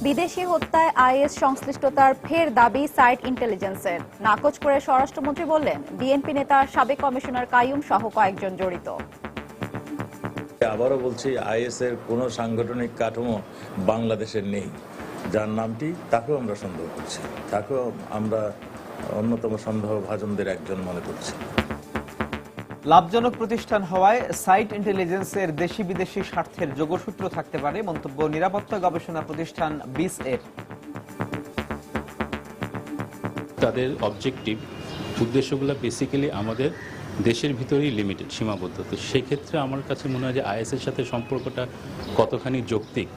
বিদেশি হত্যায় আইএস সংশ্লিষ্টতার ফের দাবি সাইট ইন্টেলিজেন্সের। নাকচ করে স্বরাষ্ট্রমন্ত্রী বললেন, বিএনপি নেতা সাবেক কমিশনার কাইয়ুম সহ কয়েকজন জড়িত। আবারও বলছি, আইএস এর কোনো সাংগঠনিক কাঠামো বাংলাদেশের নেই। যার নামটি, তাকেও আমরা সন্দেহ করছি, তাকেও আমরা অন্যতম সন্দেহভাজনদের একজন মনে করছি। লাভজনক প্রতিষ্ঠান হওয়ায় সাইট ইন্টেলিজেন্সের দেশি বিদেশি স্বার্থের যোগসূত্র থাকতে পারে মন্তব্য নিরাপত্তা গবেষণা প্রতিষ্ঠান বিস এর। তাদের অবজেক্টিভ উদ্দেশ্যগুলো বেসিক্যালি আমাদের দেশের ভিতরেই লিমিটেড, সীমাবদ্ধ। তো সেক্ষেত্রে আমার কাছে মনে হয় যে আইএস এর সাথে সম্পর্কটা কতখানি যৌক্তিক,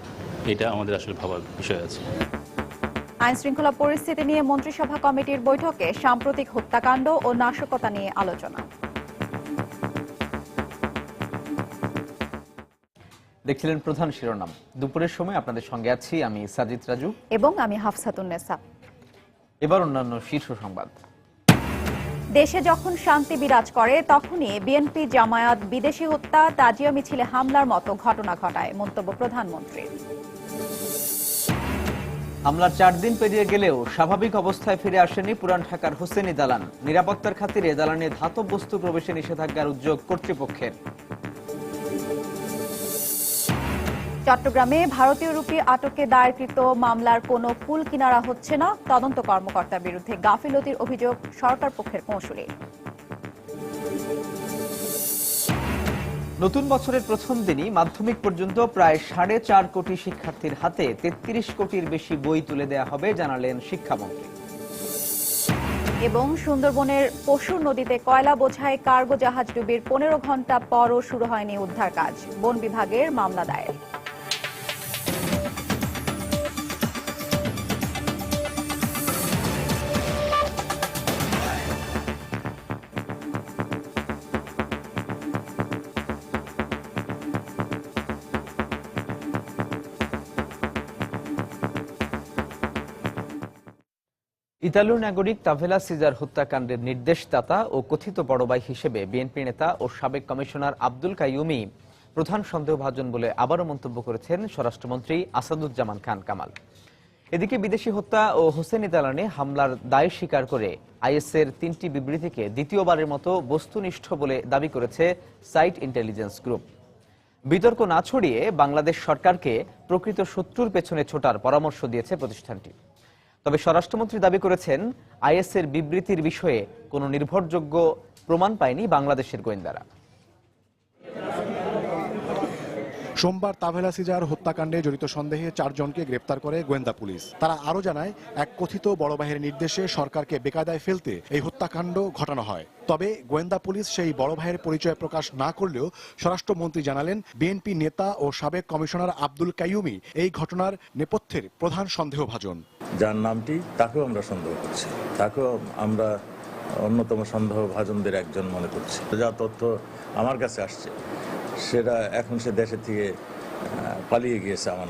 এটা আমাদের আসলে ভাবার বিষয় আছে। আইন শৃঙ্খলা পরিস্থিতি নিয়ে মন্ত্রিসভা কমিটির বৈঠকে সাম্প্রতিক হত্যাকাণ্ড ও নাশকতা নিয়ে আলোচনা। দেখছিলেন প্রধান শিরোনাম। দুপুরের সময় আপনাদের সঙ্গে আছি আমি সাজিদ রাজু এবং আমি হাফসাতুন্নেসা। এবার অন্যান্য শীর্ষ সংবাদ। দেশে যখন শান্তি বিরাজ করে তখনই বিএনপি জামায়াত বিদেশি হত্যা, তাজিয়া মিছিলে হামলার মতো ঘটনা ঘটায়, মন্তব্য প্রধানমন্ত্রী। হামলার 4 দিন পেরিয়ে গেলেও স্বাভাবিক অবস্থায় ফিরে আসেনি পুরান ঢাকার হোসেনি দালান। নিরাপত্তার খাতিরে দালানে ধাতব বস্তু প্রবেশে নিষেধাজ্ঞার উদ্যোগ কর্তৃপক্ষের। চট্টগ্রামে ভারতীয় রুপি আটকে দায়েরকৃত মামলার কোনো কুল কিনারা হচ্ছে না, তদন্ত কর্মকর্তার বিরুদ্ধে গাফিলতির অভিযোগ সরকার পক্ষের কৌঁসুলি। নতুন বছরের প্রথম দিনই মাধ্যমিক পর্যন্ত প্রায় 4.5 কোটি শিক্ষার্থীর হাতে 33 কোটির বেশি বই তুলে দেয়া হবে, জানালেন শিক্ষামন্ত্রী। এবং সুন্দরবনের পশুর নদীতে কয়লা বোঝাই কার্গো জাহাজ ডুবির 15 ঘন্টা পরও শুরু হয়নি উদ্ধার কাজ, বন বিভাগের মামলা দায়ের। ইতালীয় নাগরিক তাভেলা সিজার হত্যাকাণ্ডের নির্দেশদাতা ও কথিত বড় ভাই হিসেবে বিএনপি নেতা ও সাবেক কমিশনার আব্দুল কাইয়ুমই প্রধান সন্দেহভাজন বলে আবারও মন্তব্য করেছেন স্বরাষ্ট্রমন্ত্রী আসাদুজ্জামান খান কামাল। এদিকে বিদেশি হত্যা ও হোসেনি দালানে হামলার দায় স্বীকার করে আইএসের 3টি বিবৃতিকে দ্বিতীয়বারের মতো বস্তুনিষ্ঠ বলে দাবি করেছে সাইট ইন্টেলিজেন্স গ্রুপ। বিতর্ক না ছড়িয়ে বাংলাদেশ সরকারকে প্রকৃত শত্রুর পেছনে ছোটার পরামর্শ দিয়েছে প্রতিষ্ঠানটি। তবে স্বরাষ্ট্রমন্ত্রী দাবি করেছেন, আইএসের বিবৃতির বিষয়ে কোনো নির্ভরযোগ্য প্রমাণ পায়নি বাংলাদেশের গোয়েন্দারা। সোমবার তাভেলা সিজার হত্যাকাণ্ডে জড়িত সন্দেহে 4 জনকে গ্রেপ্তার করে গোয়েন্দা পুলিশ। তারা আরও জানায়, এক কথিত বড় ভাইয়ের নির্দেশে সরকারকে বেকায়দায় ফেলতে এই হত্যাকাণ্ড ঘটানো হয়। তবে গোয়েন্দা পুলিশ সেই বড় ভাইয়ের পরিচয় প্রকাশ না করলেও স্বরাষ্ট্রমন্ত্রী জানালেন, বিএনপি নেতা ও সাবেক কমিশনার আব্দুল কাইয়ুমই এই ঘটনার নেপথ্যের প্রধান সন্দেহভাজন। যার নামটি, তাকেও আমরা সন্দেহ করছি, তাকেও আমরা অন্যতম সন্দেহভাজনদের একজন মনে করছি। যা তথ্য আমার কাছে আসছে, সেটা এখন সে দেশের থেকে পালিয়ে গিয়েছে আমার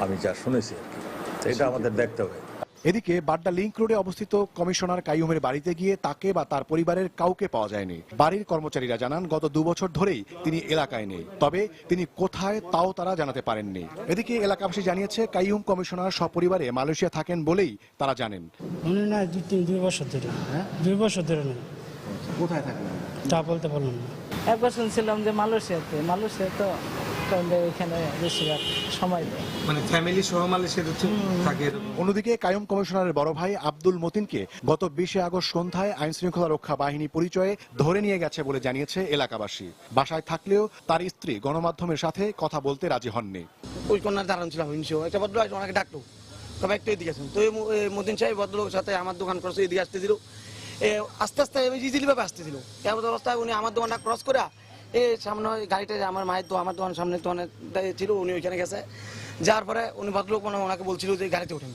আমি যা শুনেছি আর কি। এটা আমাদের দেখতে হবে। এদিকে বাড্ডা লিংক রোডে অবস্থিত কমিশনার কাইয়ুমের বাড়িতে গিয়ে তাকে বা তার পরিবারের কাউকে পাওয়া যায়নি। বাড়ির কর্মচারীরা জানান, গত 2 বছর ধরেই তিনি এলাকায় নেই, তবে তিনি কোথায় তাও তারা জানাতে পারেননি। এদিকে এলাকাবাসী জানিয়েছে, কাইয়ুম কমিশনার সপরিবারে মালয়েশিয়া থাকেন বলেই তারা জানেন। উনি না 2 বছর ধরে, 2 বছর ধরে নেই। কোথায় থাকেন তা বলতে পারলাম না। একবার শুনছিলাম যে মালয়েশিয়া তো এখানে বেশিরভাগ সময় দেয়, মানে ফ্যামিলি সহ মালয়েশিয়াতে থাকে। অন্যদিকে কাইয়ুম কমিশনারের বড় ভাই আব্দুল মতিনকে গত 20 আগস্ট সন্ধ্যায় আইন শৃঙ্খলা রক্ষা বাহিনী পরিচয়ে ধরে নিয়ে গেছে বলে জানিয়েছে এলাকাবাসী। বাসায় থাকলেও তার স্ত্রী গণমাধ্যমের সাথে কথা বলতে রাজি হননি। ওই কন্যার দাঁড়ান ছিলাম, একটা ভদ্র ওনাকে ডাকলো, তবে একটু এদিকে আসেন। তো মতিন সাহেব ভদ্রলোকের সাথে আমার দোকান ক্রস এদিকে আসতে দিল, আস্তে আস্তে ইজিলি ভাবে আসতে দিল। এমন অবস্থায় উনি আমার দোকানটা ক্রস করে সামনে গাড়িটা আমার মায়ের আমার দোকান সামনে দোকানে ছিল, উনি ওইখানে গেছে। যার পরে উনি ভদ্রলোক মনে হয় ওনাকে বলছিল যে গাড়িতে ওঠেন।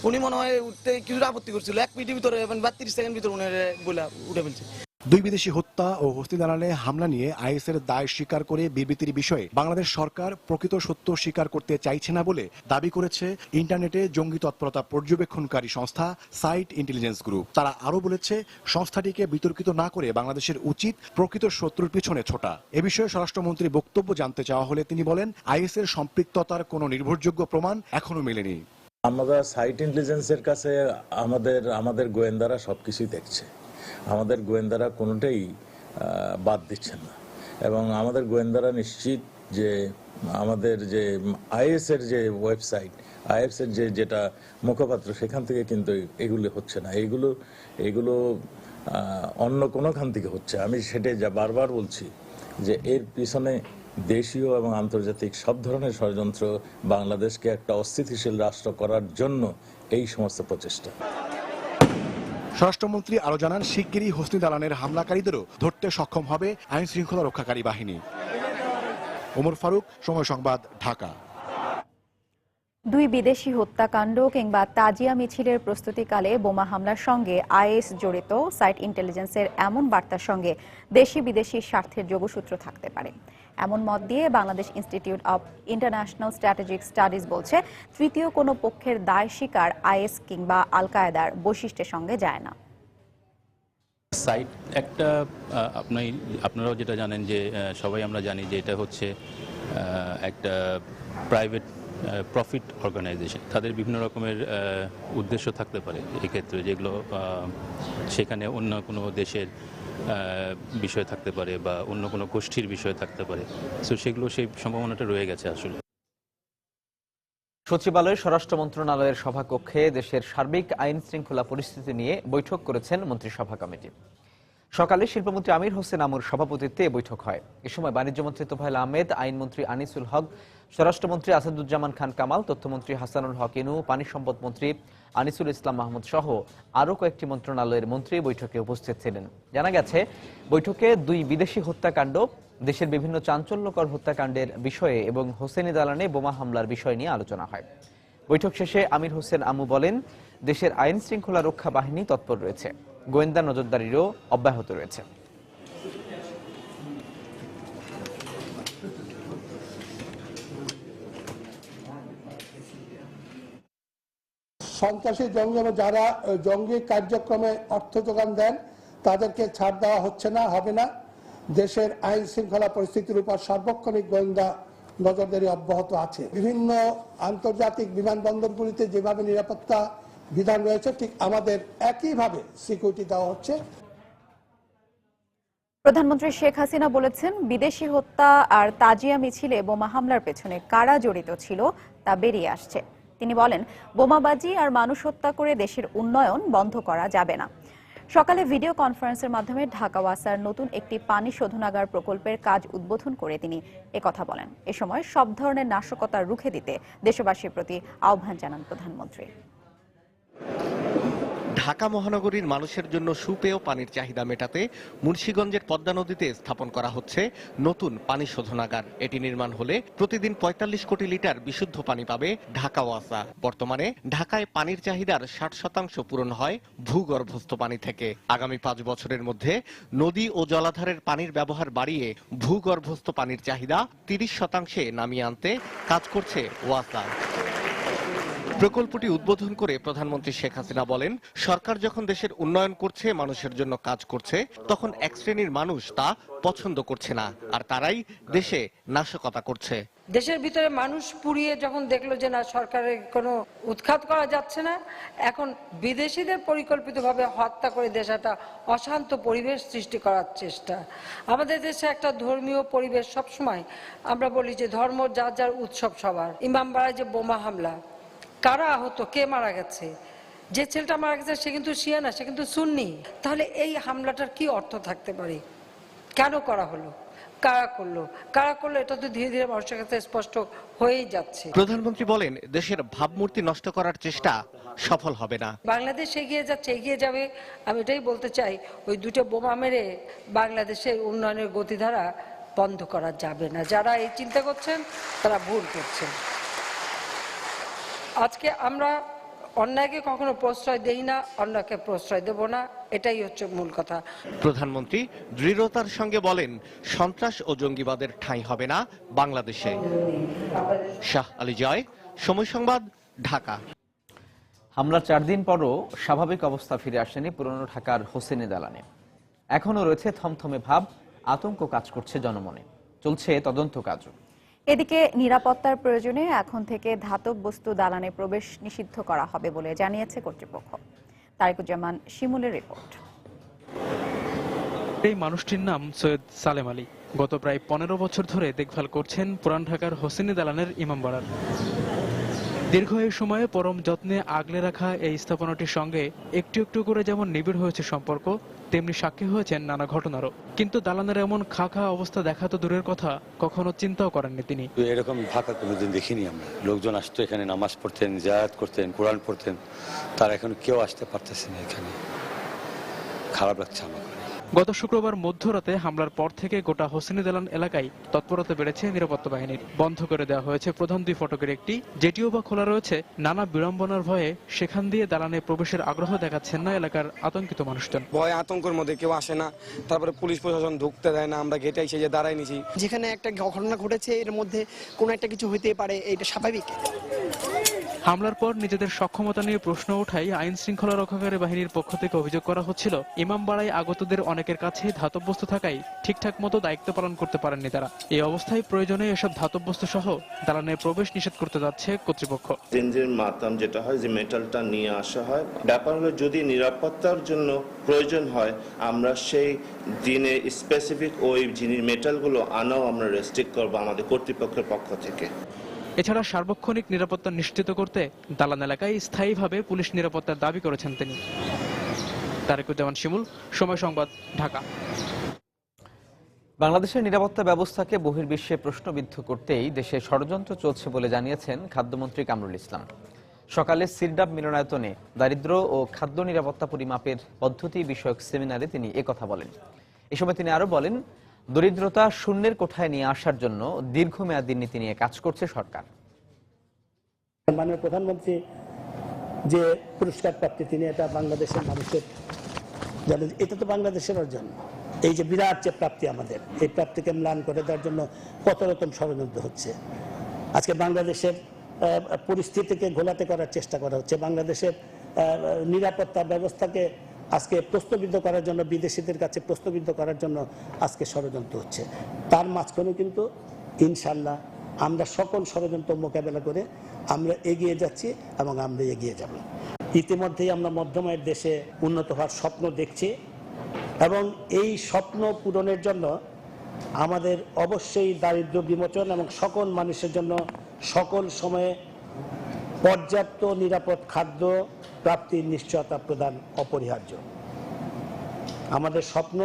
উনি মনে হয় উঠতে কিছুটা আপত্তি করছিল, 1 মিনিটের ভিতরে 32 সেকেন্ড ভিতরে উনি বলে উঠে ফেলছে। 2 বিদেশি হত্যা ও হস্তি দালানে হামলা নিয়ে আইএসের দায় স্বীকার করে বিবৃতির বিষয়ে বাংলাদেশ সরকার প্রকৃত সত্য স্বীকার করতে চাইছে না বলে দাবি করেছে ইন্টারনেটে জঙ্গি তৎপরতা পর্যবেক্ষণকারী সংস্থা সাইট ইন্টেলিজেন্স গ্রুপ। তারা আরও বলেছে, সংস্থাটিকে বিতর্কিত না করে বাংলাদেশের উচিত প্রকৃত শত্রুর পিছনে ছোটা। এ বিষয়ে স্বরাষ্ট্রমন্ত্রীর বক্তব্য জানতে চাওয়া হলে তিনি বলেন, আইএসের সম্পৃক্ততার কোনো নির্ভরযোগ্য প্রমাণ এখনো মেলেনি। আমরা সাইট ইন্টেলিজেন্সের কাছে আমাদের গোয়েন্দারা সবকিছুই দেখছে। আমাদের গোয়েন্দারা কোনোটাই বাদ দিচ্ছেন না, এবং আমাদের গোয়েন্দারা নিশ্চিত যে আমাদের যে আইএসের যে ওয়েবসাইট, আইএসের যেটা মুখপাত্র, সেখান থেকে কিন্তু এগুলো হচ্ছে না। এগুলো অন্য কোনোখান থেকে হচ্ছে। আমি সেটাই যা বারবার বলছি যে এর পিছনে দেশীয় এবং আন্তর্জাতিক সব ধরনের ষড়যন্ত্র, বাংলাদেশকে একটা অস্থিতিশীল রাষ্ট্র করার জন্য এই সমস্ত প্রচেষ্টা। স্বরাষ্ট্রমন্ত্রী আরো জানান, শিগগিরই হোসনি দালানের হামলাকারীদেরও ধরতে সক্ষম হবে আইন শৃঙ্খলা রক্ষাকারী বাহিনী। ওমর ফারুক, সময় সংবাদ, ঢাকা। দুই বিদেশি হত্যাকাণ্ড কিংবা তাজিয়া মিছিলের প্রস্তুতিকালে বোমা হামলার সঙ্গে আইএস জড়িত সাইট ইন্টেলিজেন্সের এমন বার্তার সঙ্গে দেশি বিদেশি স্বার্থের যোগসূত্র থাকতে পারে, এমন মত দিয়ে Bangladesh institute of international strategic studies বলছে, তৃতীয় কোনো পক্ষের দায় স্বীকার আইএস কিংবা আল কায়েদার বৈশিষ্ট্যের সঙ্গে যায় না। সাইট একটা আপনারাও যেটা জানেন যে সবাই আমরা জানি যে এটা হচ্ছে একটা প্রাইভেট প্রফিট অর্গানাইজেশন। তাদের বিভিন্ন রকমের উদ্দেশ্য থাকতে পারে এক্ষেত্রে, যেগুলো সেখানে অন্য কোনো দেশের বিষয় থাকতে পারে বা অন্য কোনো গোষ্ঠীর বিষয় থাকতে পারে। সো সেগুলো সেই সম্ভাবনাটা রয়ে গেছে আসলে। সচিবালয় স্বরাষ্ট্র মন্ত্রণালয়ের সভাকক্ষে দেশের সার্বিক আইন শৃঙ্খলা পরিস্থিতি নিয়ে বৈঠক করেছেন মন্ত্রিসভা কমিটি। সকালে শিল্পমন্ত্রী আমির হোসেন আমুর সভাপতিত্বে বৈঠক হয়। এ সময় বাণিজ্যমন্ত্রী তোফায়েল আহমেদ, আইনমন্ত্রী আনিসুল হক, স্বরাষ্ট্রমন্ত্রী আসাদুজ্জামান খান কামাল, তথ্যমন্ত্রী হাসানুল হক ইনু, পানি সম্পদ মন্ত্রী আনিসুল ইসলাম মাহমুদ সহ আরও কয়েকটি মন্ত্রণালয়ের মন্ত্রী বৈঠকে উপস্থিত ছিলেন। জানা গেছে, বৈঠকে দুই বিদেশি হত্যাকাণ্ড, দেশের বিভিন্ন চাঞ্চল্যকর হত্যাকাণ্ডের বিষয়ে এবং হোসেনি দালানে বোমা হামলার বিষয় নিয়ে আলোচনা হয়। বৈঠক শেষে আমির হোসেন আমু বলেন, দেশের আইন শৃঙ্খলা রক্ষা বাহিনী তৎপর রয়েছে, গোয়েন্দা নজরদারিরও অব্যাহত রয়েছে। সন্ত্রাসী জঙ্গি এবং যারা জঙ্গি কার্যক্রমে অর্থ যোগান দেন তাদেরকে ছাড় দেওয়া হচ্ছে না, হবে না। দেশের আইন শৃঙ্খলা পরিস্থিতির উপর সার্বক্ষণিক গোয়েন্দা নজরদারি অব্যাহত আছে। বিভিন্ন আন্তর্জাতিক বিমানবন্দরগুলিতে যেভাবে নিরাপত্তা বিধান রয়েছে, ঠিক আমাদের একইভাবে সিকিউরিটি দেওয়া হচ্ছে। প্রধানমন্ত্রী শেখ হাসিনা বলেছেন, বিদেশি হত্যা আর তাজিয়া মিছিলে বোমা হামলার পেছনে কারা জড়িত ছিল তা বেরিয়ে আসছে। তিনি বলেন, বোমাবাজি আর মানুষ হত্যা করে দেশের উন্নয়ন বন্ধ করা যাবে না। সকালে ভিডিও কনফারেন্সের মাধ্যমে ঢাকা ওয়াসার নতুন একটি পানি শোধনাগার প্রকল্পের কাজ উদ্বোধন করে তিনি একথা বলেন। এ সময় সব ধরনের নাশকতা রুখে দিতে দেশবাসীর প্রতি আহ্বান জানান প্রধানমন্ত্রী। ঢাকা মহানগরীর মানুষের জন্য সুপেয় পানির চাহিদা মেটাতে মুন্সিগঞ্জের পদ্মা নদীতে স্থাপন করা হচ্ছে নতুন পানি শোধনাগার। এটি নির্মাণ হলে প্রতিদিন ৪৫ কোটি লিটার বিশুদ্ধ পানি পাবে ঢাকা ওয়াসা। বর্তমানে ঢাকায় পানির চাহিদার ৬০% পূরণ হয় ভূগর্ভস্থ পানি থেকে। আগামী ৫ বছরের মধ্যে নদী ও জলাধারের পানির ব্যবহার বাড়িয়ে ভূগর্ভস্থ পানির চাহিদা ৩০% নামিয়ে আনতে কাজ করছে ওয়াসা। প্রকল্পটি উদ্বোধন করে প্রধানমন্ত্রী শেখ হাসিনা বলেন, সরকার যখন দেশের উন্নয়ন করছে, মানুষের জন্য কাজ করছে, তখন এক শ্রেণীর মানুষ তা পছন্দ করছে না, আর তারাই দেশে নাশকতা করছে। দেশের ভিতরে মানুষ পুড়িয়ে যখন দেখলো যে না, সরকারের কোনো উৎখাত করা যাচ্ছে না, এখন বিদেশিদের পরিকল্পিতভাবে হত্যা করে দেশে একটা অশান্ত পরিবেশ সৃষ্টি করার চেষ্টা। আমাদের দেশে একটা ধর্মীয় পরিবেশ, সবসময় আমরা বলি যে ধর্ম যার যার উৎসব সবার। ইমামবাড়ায় যে বোমা হামলা, কারা আহত, কে মারা গেছে? যে ছেলেটা মারা গেছে সে কিন্তু শিয়া না, সে কিন্তু সুন্নি। তাহলে এই হামলাটার কি অর্থ থাকতে পারে? কেন করা হলো? কারা করলো? এটা তো ধীরে ধীরে মানুষের কাছে স্পষ্ট হয়েই যাচ্ছে। প্রধানমন্ত্রী বলেন, দেশের ভাবমূর্তি নষ্ট করার চেষ্টা সফল হবে না। বাংলাদেশ এগিয়ে যাচ্ছে, এগিয়ে যাবে। আমি এটাই বলতে চাই, ওই দুটো বোমা মেরে বাংলাদেশের উন্নয়নের গতিধারা বন্ধ করা যাবে না। যারা এই চিন্তা করছেন তারা ভুল করছেন। আজকে আমরা অন্যায়কে কখনো প্রশ্রয় দেই না, অন্যকে প্রশ্রয় দেব না, এটাই হচ্ছে মূল কথা। প্রধানমন্ত্রী দৃঢ়তার সঙ্গে বলেন, সন্ত্রাস ও জঙ্গিবাদের ঠাঁই হবে না বাংলাদেশে। শাহ আলী জয়, সময় সংবাদ, ঢাকা। হামলার 4 দিন পরও স্বাভাবিক অবস্থা ফিরে আসেনি পুরনো ঢাকার হোসেনি দালানে। এখনও রয়েছে থমথমে ভাব, আতঙ্ক কাজ করছে জনমনে, চলছে তদন্ত কাজও। এদিকে নিরাপত্তার প্রয়োজনে এখন থেকে ধাতব বস্তু দালানে প্রবেশ নিষিদ্ধ করা হবে বলে জানিয়েছে কর্তৃপক্ষ। তারিকুজ্জামান শিমুলের রিপোর্ট। এই মানুষটির নাম সৈয়দ সালেম আলী। গত প্রায় 15 বছর ধরে দেখভাল করছেন পুরান ঢাকার হোসেনি দালানের ইমামবাড়ার। দীর্ঘ এই সময়ে পরম যত্নে আগলে রাখা এই স্থাপনাটির সঙ্গে একটু একটু করে যেমন নিবিড় হয়েছে সম্পর্ক, তেমনি সাক্ষী হয়েছেন নানা ঘটনারও। কিন্তু দালানের এমন খা অবস্থা দেখা তো দূরের কথা, কখনো চিন্তাও করেননি তিনি। এরকম ফাঁকা কোনোদিন দেখিনি আমরা। লোকজন আসতো এখানে, নামাজ পড়তেন, জিয়ারত করতেন, কোরআন পড়তেন। তার এখন কেউ আসতে পারতেছে না এখানে। খারাপ লাগছে আমার। গত শুক্রবার মধ্যরাতে হামলার পর থেকে গোটা হোসেনি দালান এলাকায় তৎপরতা বেড়েছে নিরাপত্তা বাহিনীর। বন্ধ করে দেওয়া হয়েছে প্রধান দুই ফটকের একটি, যেটিও বা খোলা রয়েছে নানা বিড়ম্বনার ভয়ে সেখান দিয়ে দালানে প্রবেশের আগ্রহ দেখাচ্ছেন না এলাকার আতঙ্কিত মানুষজন। ভয় আতঙ্কের মধ্যে কেউ আসে না, তারপরে পুলিশ প্রশাসন ঢুকতে দেয় না, আমরা গেটে এসে যে দাঁড়াই নিছি। যেখানে একটা ঘটনা ঘটেছে এর মধ্যে কোনো একটা কিছু হইতে পারে, এটা স্বাভাবিক। হামলার পর নিজেদের সক্ষমতা নিয়ে প্রশ্ন ওঠায় আইন শৃঙ্খলা রক্ষাকারী বাহিনীর পক্ষ থেকে অভিযোগ করা হচ্ছিল ইমামবাড়ায় আগতদের অনেকের কাছে ধাতব বস্তু থাকায় ঠিকঠাক মতো দায়িত্ব পালন করতে পারেননি তারা। এই অবস্থায় প্রয়োজনে এসব ধাতব বস্তু সহ দালানে প্রবেশ নিষেধ করতে যাচ্ছে কর্তৃপক্ষ। দিনের মাতাম যেটা হয় যে মেটালটা নিয়ে আসা হয়, ব্যাপার হলো যদি নিরাপত্তার জন্য প্রয়োজন হয় আমরা সেই দিনে স্পেসিফিক ওই জিনিস মেটালগুলো আনাও আমরা রেস্ট্রিক্ট করবো আমাদের কর্তৃপক্ষের পক্ষ থেকে। এছাড়া সার্বক্ষণিক নিরাপত্তা নিশ্চিত করতে দালান এলাকায় স্থায়ীভাবে পুলিশ নিরাপত্তার দাবি করেছেন তিনি। তারিকুজ্জামান শিমুল, সময় সংবাদ, ঢাকা। বাংলাদেশের নিরাপত্তা ব্যবস্থাকে বহির্বিশ্বে প্রশ্নবিদ্ধ করতেই দেশে ষড়যন্ত্র চলছে বলে জানিয়েছেন খাদ্যমন্ত্রী কামরুল ইসলাম। সকালে সিরডাব মিলনায়তনে দারিদ্র্য ও খাদ্য নিরাপত্তা পরিমাপের পদ্ধতি বিষয়ক সেমিনারে তিনি একথা বলেন। এ সময় তিনি আরো বলেন, দরিদ্রতা শূন্যের কোঠায় নিয়ে আসার জন্য দীর্ঘমেয়াদী নীতি নিয়ে কাজ করছে সরকার। মাননীয় প্রধানমন্ত্রী যে পুরস্কার প্রাপ্তি, তিনি এটা বাংলাদেশের মানুষের জানেন, এটা তো বাংলাদেশের অর্জন। এই যে বিরাট যে প্রাপ্তি আমাদের, এই প্রাপ্তিকে ম্লান করে দেওয়ার জন্য কত রকম ষড়যন্ত্র হচ্ছে। আজকে বাংলাদেশের পরিস্থিতিকে ঘোলাটে করার চেষ্টা করা হচ্ছে, বাংলাদেশের নিরাপত্তা ব্যবস্থাকে আজকে প্রশ্নবিদ্ধ করার জন্য, বিদেশিদের কাছে প্রশ্নবিদ্ধ করার জন্য আজকে ষড়যন্ত্র হচ্ছে। তার মাঝখানেও কিন্তু ইনশাল্লাহ আমরা সকল ষড়যন্ত্র মোকাবেলা করে আমরা এগিয়ে যাচ্ছি এবং আমরা এগিয়ে যাব। ইতিমধ্যেই আমরা মধ্যমায়ের দেশে উন্নত হওয়ার স্বপ্ন দেখছি এবং এই স্বপ্ন পূরণের জন্য আমাদের অবশ্যই দারিদ্র্য বিমোচন এবং সকল মানুষের জন্য সকল সময়ে পর্যাপ্ত নিরাপদ খাদ্য প্রাপ্তির নিশ্চয়তা প্রদান অপরিহার্য। আমাদের স্বপ্ন,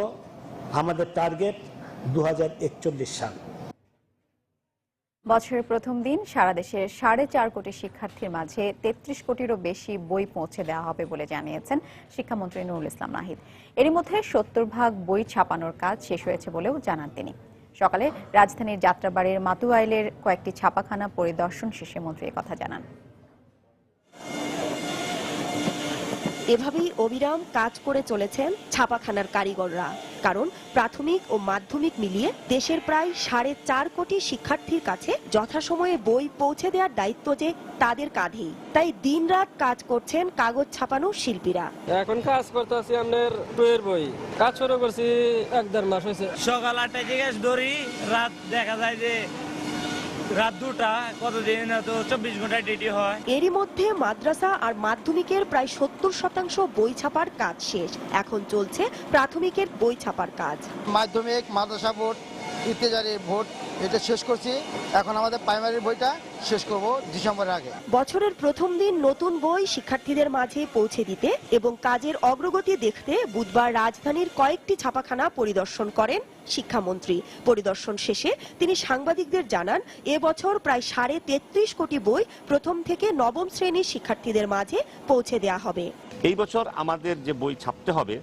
আমাদের টার্গেট 2041 সাল। বছরের প্রথম দিন সারা দেশে 4.5 কোটি শিক্ষার্থীর মাঝে 33 কোটিরও বেশি বই পৌঁছে দেওয়া হবে বলে জানিয়েছেন শিক্ষামন্ত্রী নুরুল ইসলাম নাহিদ। এরই মধ্যে 70% বই ছাপানোর কাজ শেষ হয়েছে বলেও জানান তিনি। সকালে রাজধানীর যাত্রাবাড়ির মাতুয়াইলের কয়েকটি ছাপাখানা পরিদর্শন শেষে মন্ত্রী একথা জানান। এভাবেই অবিরাম কাজ করে চলেছেন ছাপাখানার কারিগররা। কারণ প্রাথমিক ও মাধ্যমিক মিলিয়ে দেশের প্রায় 4.5 কোটি শিক্ষার্থীর কাছে যথাসময়ে বই পৌঁছে দেওয়ার দায়িত্ব যে তাদের কাঁধেই। তাই দিনরাত কাজ করছেন কাগজ ছাপানো শিল্পীরা। এখন কাজ করতেছি আমাদের টুয়ের বই, কাজ শুরু করছি 1-1.5 মাস হয়েছে। সকাল 8টায় জিজ্ঞেস ধরি, রাত দেখা যায় যে রাত 2টা, কতদিন তো 24 ঘন্টা ডিউটি হয়। এরই মধ্যে মাদ্রাসা আর মাধ্যমিকের প্রায় 70% বই ছাপার কাজ শেষ। এখন চলছে প্রাথমিকের বই ছাপার কাজ। মাধ্যমিক, মাদ্রাসা বোর্ড, ইত্যাদি ভোট এটা শেষ করছি। এখন আমাদের প্রাইমারি বইটা শেষ করব ডিসেম্বরের আগে। বছরের প্রথম দিন নতুন বই শিক্ষার্থীদের মাঝে পৌঁছে দিতে এবং কাজের অগ্রগতি দেখতে বুধবার রাজধানীর কয়েকটি ছাপাখানা পরিদর্শন করেন শিক্ষামন্ত্রী। পরিদর্শন শেষে তিনি সাংবাদিকদের জানান, এবছর প্রায় 33.5 কোটি বই প্রথম থেকে নবম শ্রেণীর শিক্ষার্থীদের মাঝে পৌঁছে দেওয়া হবে। এই বছর আমাদের যে বই ছাপতে হবে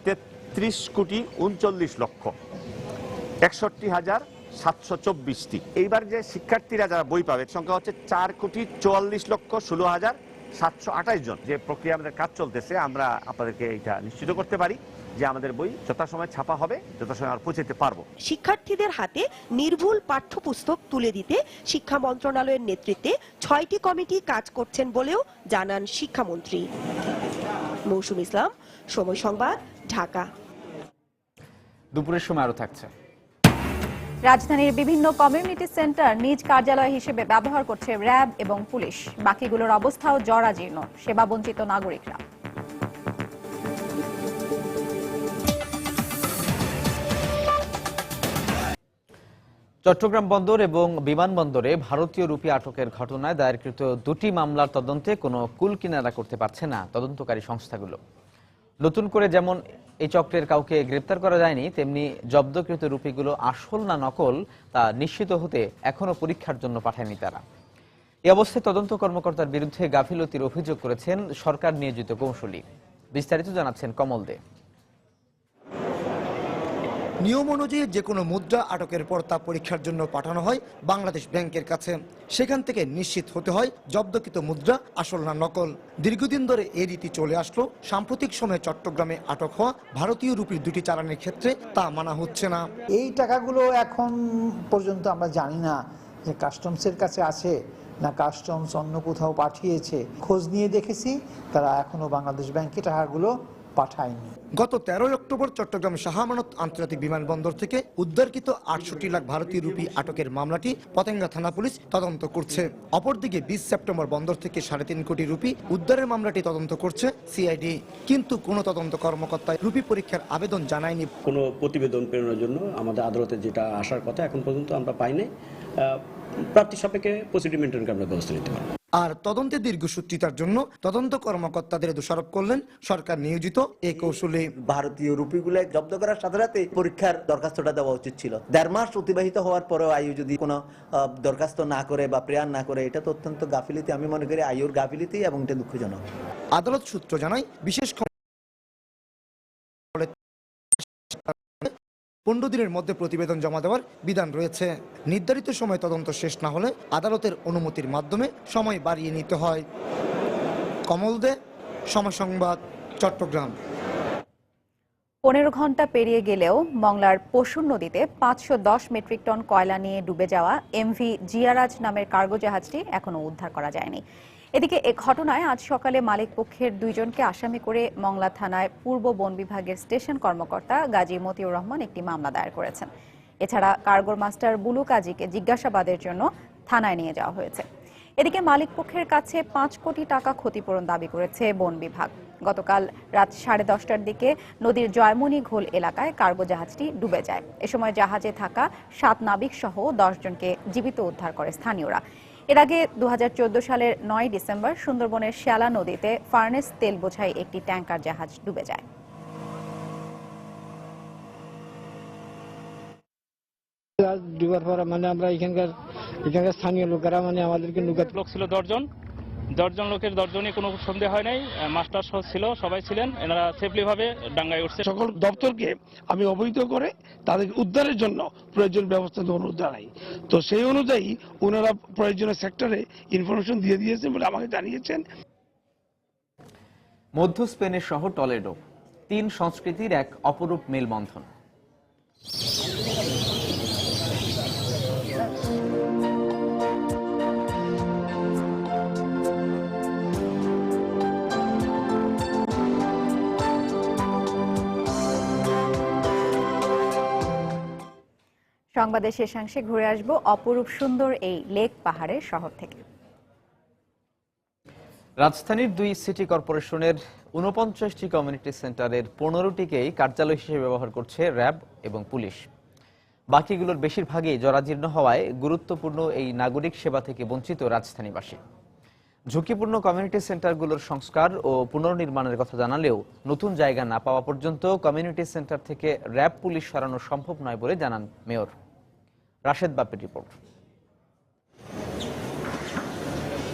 33,39,61,724টি। এইবার যে শিক্ষার্থীরা যারা বই পাবে সংখ্যা হচ্ছে 4,44,16,728 জন। যে প্রক্রিয়া আমাদের কাজ চলতেছে, আমরা আপনাদেরকে এটা নিশ্চিত করতে পারি যে আমাদের বই যথাসময়ে ছাপা হবে, যথাসময়ে আমরা পৌঁছাতে পারবো। শিক্ষার্থীদের হাতে নির্ভুল পাঠ্যপুস্তক তুলে দিতে শিক্ষা মন্ত্রণালয়ের নেতৃত্বে 6টি কমিটি কাজ করছেন বলেও জানান শিক্ষামন্ত্রী। মৌসুম ইসলাম, সময় সংবাদ, ঢাকা। দুপুরের সময় আরো থাকছে। রাজধানীর বিভিন্ন কমিউনিটি সেন্টার নিজ কার্যালয় হিসেবে ব্যবহার করছে র্যাব এবং পুলিশ। বাকিগুলোর অবস্থাও জরাজীর্ণ, সেবাবঞ্চিত নাগরিকরা। চট্টগ্রাম বন্দর এবং বিমানবন্দরে ভারতীয় রুপি আটকের ঘটনায় দায়েরকৃত দুটি মামলার তদন্তে কোনো কুল কিনারা করতে পারছে না তদন্তকারী সংস্থাগুলো। নতুন করে যেমন এই চক্রের কাউকে গ্রেপ্তার করা যায়নি, তেমনি জব্দকৃত রুপিগুলো আসল না নকল তা নিশ্চিত হতে এখনো পরীক্ষার জন্য পাঠায়নি তারা। এই অবস্থায় তদন্ত কর্মকর্তার বিরুদ্ধে গাফিলতির অভিযোগ করেছেন সরকার নিয়োজিত কৌঁসুলি। বিস্তারিত জানাচ্ছেন কমল দে। নিয়ম অনুযায়ী যে কোনো মুদ্রা আটকের পর তা পরীক্ষার জন্য পাঠানো হয় বাংলাদেশ ব্যাংকের কাছে। সেখান থেকে নিশ্চিত হতে হয় জব্দকৃত মুদ্রা আসল না নকল। দীর্ঘদিন ধরে এই রীতি চলে আসলো। সাম্প্রতিক সময়ে চট্টগ্রামে আটক হওয়া ভারতীয় রুপির দুটি চালানের ক্ষেত্রে তা মানা হচ্ছে না। এই টাকাগুলো এখন পর্যন্ত আমরা জানি না যে কাস্টমসের কাছে আছে না কাস্টমস অন্য কোথাও পাঠিয়েছে। খোঁজ নিয়ে দেখেছি তারা এখনো বাংলাদেশ ব্যাংকে টাকাগুলো পাঠায়নি। গত 13 অক্টোবর চট্টগ্রাম শাহ আমানত আন্তর্জাতিক বিমানবন্দর থেকে উদ্ধারকৃত 68 লাখ ভারতীয় রুপি আটকের মামলাটি পতেঙ্গা থানা পুলিশ তদন্ত করছে। অপরদিকে 20 সেপ্টেম্বর বন্দর থেকে 3.5 কোটি রুপি উদ্ধারের মামলাটি তদন্ত করছে সিআইডি। কিন্তু কোনো তদন্ত কর্মকর্তা রুপি পরীক্ষার আবেদন জানায়নি। কোনো প্রতিবেদন প্রেরণের জন্য আমাদের আদালতে যেটা আসার কথা এখন পর্যন্ত আমরা পাইনি। প্রার্থী সাপেক্ষে প্রসিডিউর মেনটেন করে আমরা ব্যবস্থা নিতে পারব। আর তদন্তে দীর্ঘসূত্রিতার জন্য তদন্ত কর্মকর্তাদের দোষারোপ করলেন সরকার নিয়োজিত এই কৌশলে। ভারতীয় রুপিগুলো জব্দ করার সাথে সাথে পরীক্ষার দরখাস্তটা দেওয়া উচিত ছিল। 1.5 মাস অতিবাহিত হওয়ার পরেও আইও যদি কোনো দরখাস্ত না করে বা প্রেয়ার না করে, এটা তো অত্যন্ত গাফিলতি। আমি মনে করি আইওর গাফিলতি এবং এটা দুঃখজনক। আদালত সূত্র জানায় বিশেষ 15 দিনের মধ্যে প্রতিবেদন জমা দেওয়ার বিধান রয়েছে। নির্ধারিত সময় তদন্ত শেষ না হলে আদালতের অনুমতির মাধ্যমে সময় বাড়িয়ে নিতে হয়। কমল দে, সময় সংবাদ, চট্টগ্রাম। 15 ঘন্টা পেরিয়ে গেলেও মংলার পশুর নদীতে 510 মেট্রিক টন কয়লা নিয়ে ডুবে যাওয়া এমভি জিয়ারাজ নামের কার্গো জাহাজটি এখনো উদ্ধার করা যায়নি। এদিকে এ ঘটনায় আজ সকালে মালিক পক্ষের 2 জনকে আসামি করে মংলা থানায় পূর্ব বন বিভাগের স্টেশন কর্মকর্তা গাজী মতিউর রহমান একটি মামলা দায়ের করেছেন। এছাড়া কার্গোর মাস্টার বুলু কাজীকে জিজ্ঞাসাবাদের জন্য থানায় নিয়ে যাওয়া হয়েছে। এদিকে মালিক পক্ষের কাছে 5 কোটি টাকা ক্ষতিপূরণ দাবি করেছে বন বিভাগ। গতকাল রাত 10:30টার দিকে নদীর জয়মনি ঘোল এলাকায় কার্গো জাহাজটি ডুবে যায়। এ সময় জাহাজে থাকা 7 নাবিক সহ 10 জনকে জীবিত উদ্ধার করে স্থানীয়রা। এর আগে 2014 সালের 9 ডিসেম্বর সুন্দরবনের শ্যালা নদীতে ফার্নেস তেল বোঝাই একটি ট্যাঙ্কার জাহাজ ডুবে যায়। ডুবার পর মানে আমরা এখানকার স্থানীয় লোকেরা মানে আমাদেরকে লোক ছিল 10 জন লোকের 10 জনই কোনো সন্দেহ হয় নাই। মাস্টার সহ ছিল, সবাই ছিলেন। এনারা সেফলি ভাবে ডাঙ্গায় উঠছে। সকল দপ্তরকে আমি অবহিত করে তাদের উদ্ধারের জন্য প্রয়োজন ব্যবস্থা অনুরোধ জানাই। তো সেই অনুযায়ী ওনারা প্রয়োজনীয় সেক্টরে ইনফরমেশন দিয়ে দিয়েছেন বলে আমাকে জানিয়েছেন। মধ্য স্পেনের শহর টলেডো, 3 সংস্কৃতির এক অপরূপ মেলবন্ধন। সংবাদের শেষাংশে ঘুরে আসবো অপরূপ সুন্দর এই লেক পাহাড়ের শহর থেকে। রাজধানীর 2 সিটি কর্পোরেশনের 49টি কমিউনিটি সেন্টারের 15টিকেই কার্যালয় হিসেবে ব্যবহার করছে র্যাব এবং পুলিশ। বাকিগুলোর বেশিরভাগই জরাজীর্ণ হওয়ায় গুরুত্বপূর্ণ এই নাগরিক সেবা থেকে বঞ্চিত রাজধানীবাসী। ঝুঁকিপূর্ণ কমিউনিটি সেন্টারগুলোর সংস্কার ও পুনর্নির্মাণের কথা জানালেও নতুন জায়গা না পাওয়া পর্যন্ত কমিউনিটি সেন্টার থেকে র্যাব পুলিশ সরানো সম্ভব নয় বলে জানান মেয়র। রাশেদ বাপের রিপোর্ট।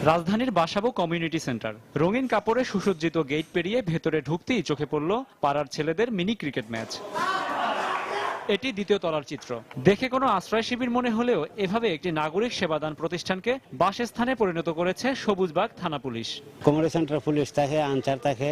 রাজধানীর বাসাবো কমিউনিটি সেন্টার। রঙিন কাপড়ে সুসজ্জিত গেট পেরিয়ে ভেতরে ঢুকতেই চোখে পড়ল পাড়ার ছেলেদের মিনি ক্রিকেট ম্যাচ। এটি দ্বিতীয় তলার চিত্র। দেখে কোনো আশ্রয় শিবির মনে হলেও এভাবে একটি নাগরিক সেবাদান প্রতিষ্ঠানকে বাসস্থানে পরিণত করেছে সবুজবাগ থানা পুলিশ। কমিউনিটি সেন্টার পুলিশ থাকে, আনসার থাকে,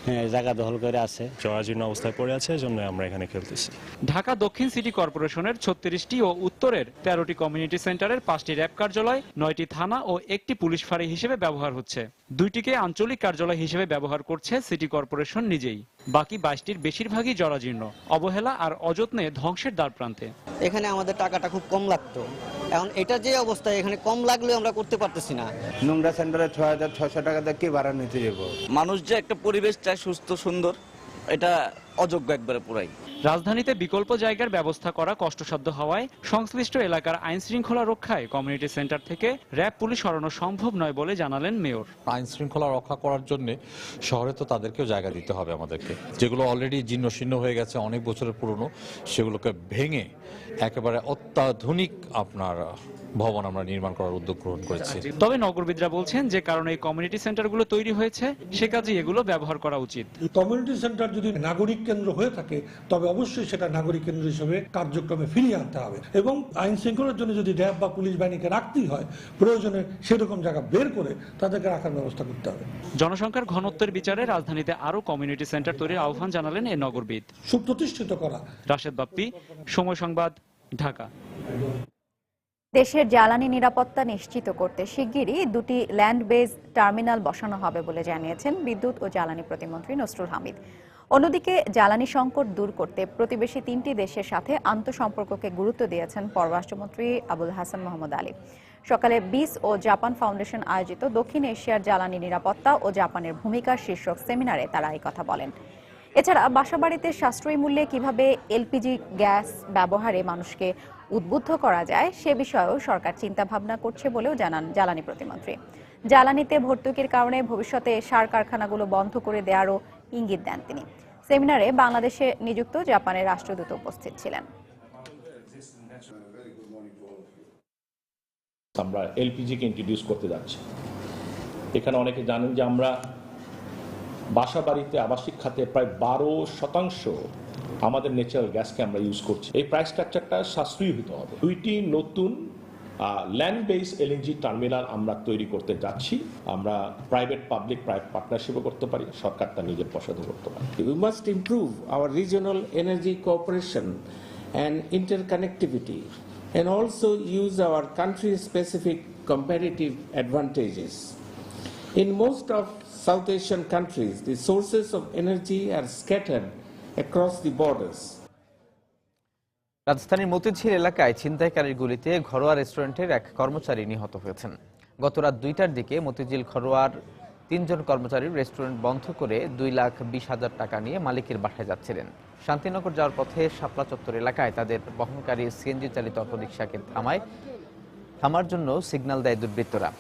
হ্যাঁ, জায়গা দখল করে আছে, জরাজীর্ণ অবস্থায় পড়ে আছে, এজন্য আমরা এখানে খেলতেছি। ঢাকা দক্ষিণ সিটি কর্পোরেশনের 36টি ও উত্তরের 13টি কমিউনিটি সেন্টারের 5টি র্যাব কার্যালয়, 9টি থানা ও 1টি পুলিশ ফাঁড়ি হিসেবে ব্যবহার হচ্ছে। 2টিকে আঞ্চলিক কার্যালয় হিসেবে ব্যবহার করছে সিটি কর্পোরেশন নিজেই। বাকি 22টির বেশিরভাগই জরাজীর্ণ, অবহেলা আর অযত্নে ধ্বংসের দ্বারপ্রান্তে। এখানে আমাদের টাকাটা খুব কম লাগতো, এখন এটা যে অবস্থা এখানে কম লাগলেও আমরা করতে পারতেছি না। নোংরা সেন্টারে 6,600 টাকা দিয়ে কে ভাড়া নিতে যাবো? মানুষ যে একটা পরিবেশ চায় সুস্থ সুন্দর, এটা অযোগ্য একবারে পুরাই। রাজধানীতে বিকল্প জায়গার ব্যবস্থা করা কষ্টসাধ্য হওয়ায় সংশ্লিষ্ট এলাকার আইন শৃঙ্খলা রক্ষায় কমিউনিটি সেন্টার থেকে র্যাব পুলিশ সরানো সম্ভব নয় বলে জানালেন মেয়র। আইন শৃঙ্খলা রক্ষা করার জন্য শহরে তো তাদেরকেও জায়গা দিতে হবে আমাদেরকে, যেগুলো অলরেডি জীর্ণশীর্ণ হয়ে গেছে, অনেক বছরের পুরনো, সেগুলোকে ভেঙে একেবারে অত্যাধুনিক আপনার ভবন আমরা নির্মাণ করার উদ্যোগ গ্রহণ করেছি। তবে নগরবিদরা বলছেন যে কারণে এই কমিউনিটি সেন্টারগুলো তৈরি হয়েছে সে কাজে এগুলো ব্যবহার করা উচিত। কমিউনিটি সেন্টার যদি নাগরিক কেন্দ্র হয়ে থাকে তবে অবশ্যই সেটা নাগরিক কেন্দ্র হিসেবে কার্যক্রমে ফিরিয়ে আনতে হবে, এবং আইন শৃঙ্খলার জন্য যদি র্যাব বা পুলিশ বাহিনীকে রাখতেই হয়, প্রয়োজনে সেরকম জায়গা বের করে তাদেরকে রাখার ব্যবস্থা করতে হবে। জনসংখ্যার ঘনত্বের বিচারে রাজধানীতে আরো কমিউনিটি সেন্টার তৈরির আহ্বান জানালেন এই নগরবিদ। সুপ্রতিষ্ঠিত করা। রাশেদ বাপ্পি, সময় সংবাদ, ঢাকা। দেশের জ্বালানি নিরাপত্তা নিশ্চিত করতে শিগগিরই 2টি ল্যান্ড বেজ টার্মিনাল বসানো হবে বলে জানিয়েছেন বিদ্যুৎ ও জ্বালানি প্রতিমন্ত্রী নসরুল হামিদ। অন্যদিকে জ্বালানি সংকট দূর করতে প্রতিবেশী 3টি দেশের সাথে আন্তঃসম্পর্ককে গুরুত্ব দিয়েছেন পররাষ্ট্রমন্ত্রী আবুল হাসান মোহাম্মদ আলী। সকালে বিস ও জাপান ফাউন্ডেশন আয়োজিত দক্ষিণ এশিয়ার জ্বালানি নিরাপত্তা ও জাপানের ভূমিকা শীর্ষক সেমিনারে তারা এই কথা বলেন। এছাড়া বাসাবাড়িতে সাশ্রয়ী মূল্যে কিভাবে এলপিজি গ্যাস ব্যবহারে মানুষকে উদ্বুদ্ধ করা যায় সে বিষয়েও সরকার চিন্তা ভাবনা করছে বলেও জানান জ্বালানি প্রতিমন্ত্রী। জ্বালানিতে ভর্তুকির কারণে ভবিষ্যতে সার কারখানাগুলো বন্ধ করে দেওয়ারও ইঙ্গিত দেন তিনি। সেমিনারে বাংলাদেশে নিযুক্ত জাপানের রাষ্ট্রদূত উপস্থিত ছিলেন। আমরা এলপিজিকে ইন্ট্রোডিউস করতে যাচ্ছি। এখানে অনেকে জানেন যে আমরা বাসা বাড়িতে আবাসিক খাতে প্রায় 12% আমাদের ন্যাচারাল গ্যাসকে আমরা ইউজ করছি। এই প্রাইস স্ট্রাকচারটা সাশ্রয়ী হতে হবে। 2টি নতুন ল্যান্ড বেস এলএনজি টার্মিনাল আমরা তৈরি করতে যাচ্ছি। আমরা প্রাইভেট পাবলিক পার্টনারশিপও করতে পারি, সরকার তার নিজের পয়সাতে করতে পারে। We must improve our regional energy cooperation and interconnectivity and also use our country-specific competitive advantages. In most of South Asian countries, the sources of energy are scattered across the borders. রাজধানীর মতিঝিল এলাকায় ছিনতাইকারীর গুলিতে ঘরোয়া রেস্টুরেন্টের এক কর্মচারী নিহত হয়েছেন। গত রাত 2টার দিকে মতিঝিল ঘরোয়ার 3 জন কর্মচারী রেস্টুরেন্ট বন্ধ করে 2,20,000 টাকা নিয়ে মালিকের বাসায় যাচ্ছিলেন। শান্তিনগর যাওয়ার পথে শাপলা চত্বর এলাকায় তাদের বহনকারী সিএনজি চালিত অটোরিকশাকে থামার জন্য সিগন্যাল দেয় দুর্বৃত্তরা।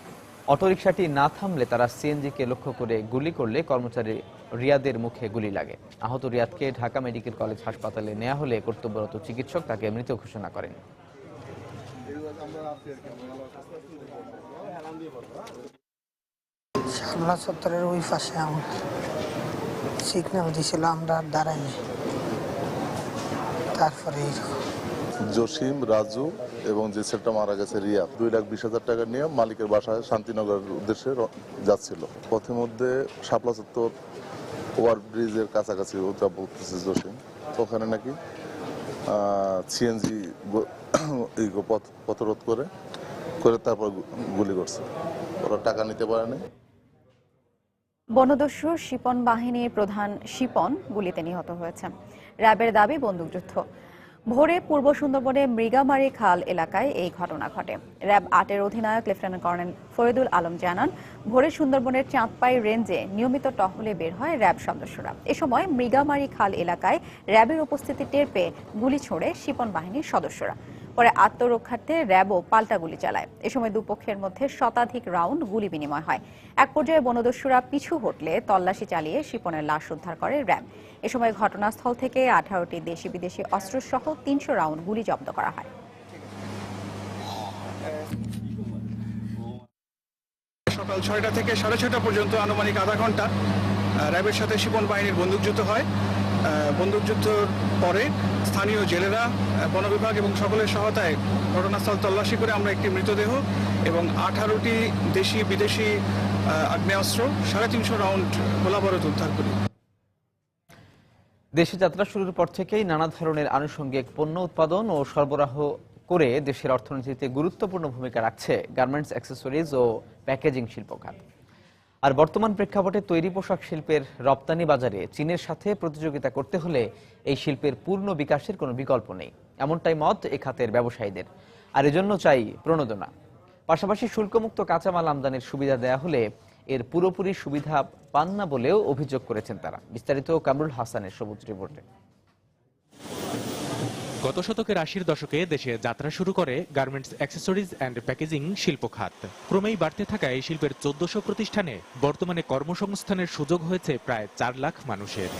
অটোরিকশাটি না থামলে তারা সিএনজিকে লক্ষ্য করে গুলি করলে কর্মচারী রিয়াদের মুখে গুলি লাগে। আহত রিয়াদকে ঢাকা মেডিকেল কলেজ হাসপাতালে নেওয়া হলে কর্তব্যরত চিকিৎসক তাকে মৃত ঘোষণা করেন। শাপলা চত্বরের ওই পাশে সিগন্যাল দিয়েছিল, আমরা দাঁড়াইনি, তারপরে জসিম, রাজু এবং যে ছেলেটা মারা গেছে রিয়াদ 2,20,000 টাকা নিয়ে মালিকের বাসায় শান্তিনগরের উদ্দেশ্যে যাচ্ছিল। পথের মধ্যে শাপলা চত্বর ওভারব্রিজের কাছাকাছি ওটা বলতেছে জসিম, ওখানে নাকি সিএনজি পথরোধ করে তারপর গুলি করছে। ওরা টাকা নিতে পারেনি। বনদস্যু শিপন বাহিনীর প্রধান শিপন গুলিতে নিহত হয়েছেন। র্যাবের দাবি বন্দুকযুদ্ধ। ভোরে পূর্ব সুন্দরবনে মৃগামারি খাল এলাকায় এই ঘটনা ঘটে। র্যাব 8-এর অধিনায়ক লেফটেন্যান্ট কর্নেল ফরিদুল আলম জানান, ভোরে সুন্দরবনের চাঁদপাই রেঞ্জে নিয়মিত টহলে বের হয় র্যাব সদস্যরা। এ সময় মৃগামারি খাল এলাকায় র্যাবের উপস্থিতি টের পেয়ে গুলি ছোড়ে শিপন বাহিনীর সদস্যরা। পরে আত্মরক্ষার্থে র্যাবও পাল্টা গুলি চালায়। এ সময় দুপক্ষের মধ্যে শতাধিক রাউন্ড গুলি বিনিময় হয়। এক পর্যায়ে বনদস্যুরা পিছু হটলে তল্লাশি চালিয়ে শিপনের লাশ উদ্ধার করে র্যাব। এ সময় ঘটনাস্থল থেকে 18টি দেশি বিদেশি অস্ত্রসহ 300 রাউন্ড গুলি জব্দ করা হয়। সকাল 6টা থেকে 6:30 পর্যন্ত আনুমানিক আধা ঘন্টা র্যাবের সাথে শিপন বাহিনীর বন্দুকযুদ্ধ হয়। বন্দুকযুদ্ধর পরে স্থানীয় জেলেরা, বন বিভাগ এবং সকলের সহায়তায় ঘটনাস্থল তল্লাশি করে আমরা একটি মৃতদেহ এবং 18টি দেশি বিদেশি আগ্নেয়াস্ত্র 350 রাউন্ড গোলাবারুদ উদ্ধার করি। দেশে যাত্রা শুরুর পর থেকেই নানা ধরনের আনুষঙ্গিক পণ্য উৎপাদন ও সরবরাহ করে দেশের অর্থনীতিতে গুরুত্বপূর্ণ ভূমিকা রাখছে গার্মেন্টস, অ্যাক্সেসরিজ ও প্যাকেজিং শিল্প খাত। আর বর্তমান প্রেক্ষাপটে তৈরি পোশাক শিল্পের রপ্তানি বাজারে চীনের সাথে প্রতিযোগিতা করতে হলে এই শিল্পের পূর্ণ বিকাশের কোনো বিকল্প নেই, এমনটাই মত এ খাতের ব্যবসায়ীদের। আর এজন্য চাই প্রণোদনা। পাশাপাশি শুল্কমুক্ত কাঁচামাল আমদানির সুবিধা দেয়া হলে এর পুরোপুরি সুবিধা পান না বলেও অভিযোগ করেছেন তারা। বিস্তারিত কামরুল হাসানের সবুজ রিপোর্টে। গত শতকের ৮০ দশকে দেশে যাত্রা শুরু করে গার্মেন্টস, অ্যাক্সেসরিজ অ্যান্ড প্যাকেজিং শিল্প খাত। ক্রমেই বাড়তে থাকা এই শিল্পের ১৪০০ প্রতিষ্ঠানে বর্তমানে কর্মসংস্থানের সুযোগ হয়েছে প্রায় ৪ লাখ মানুষের।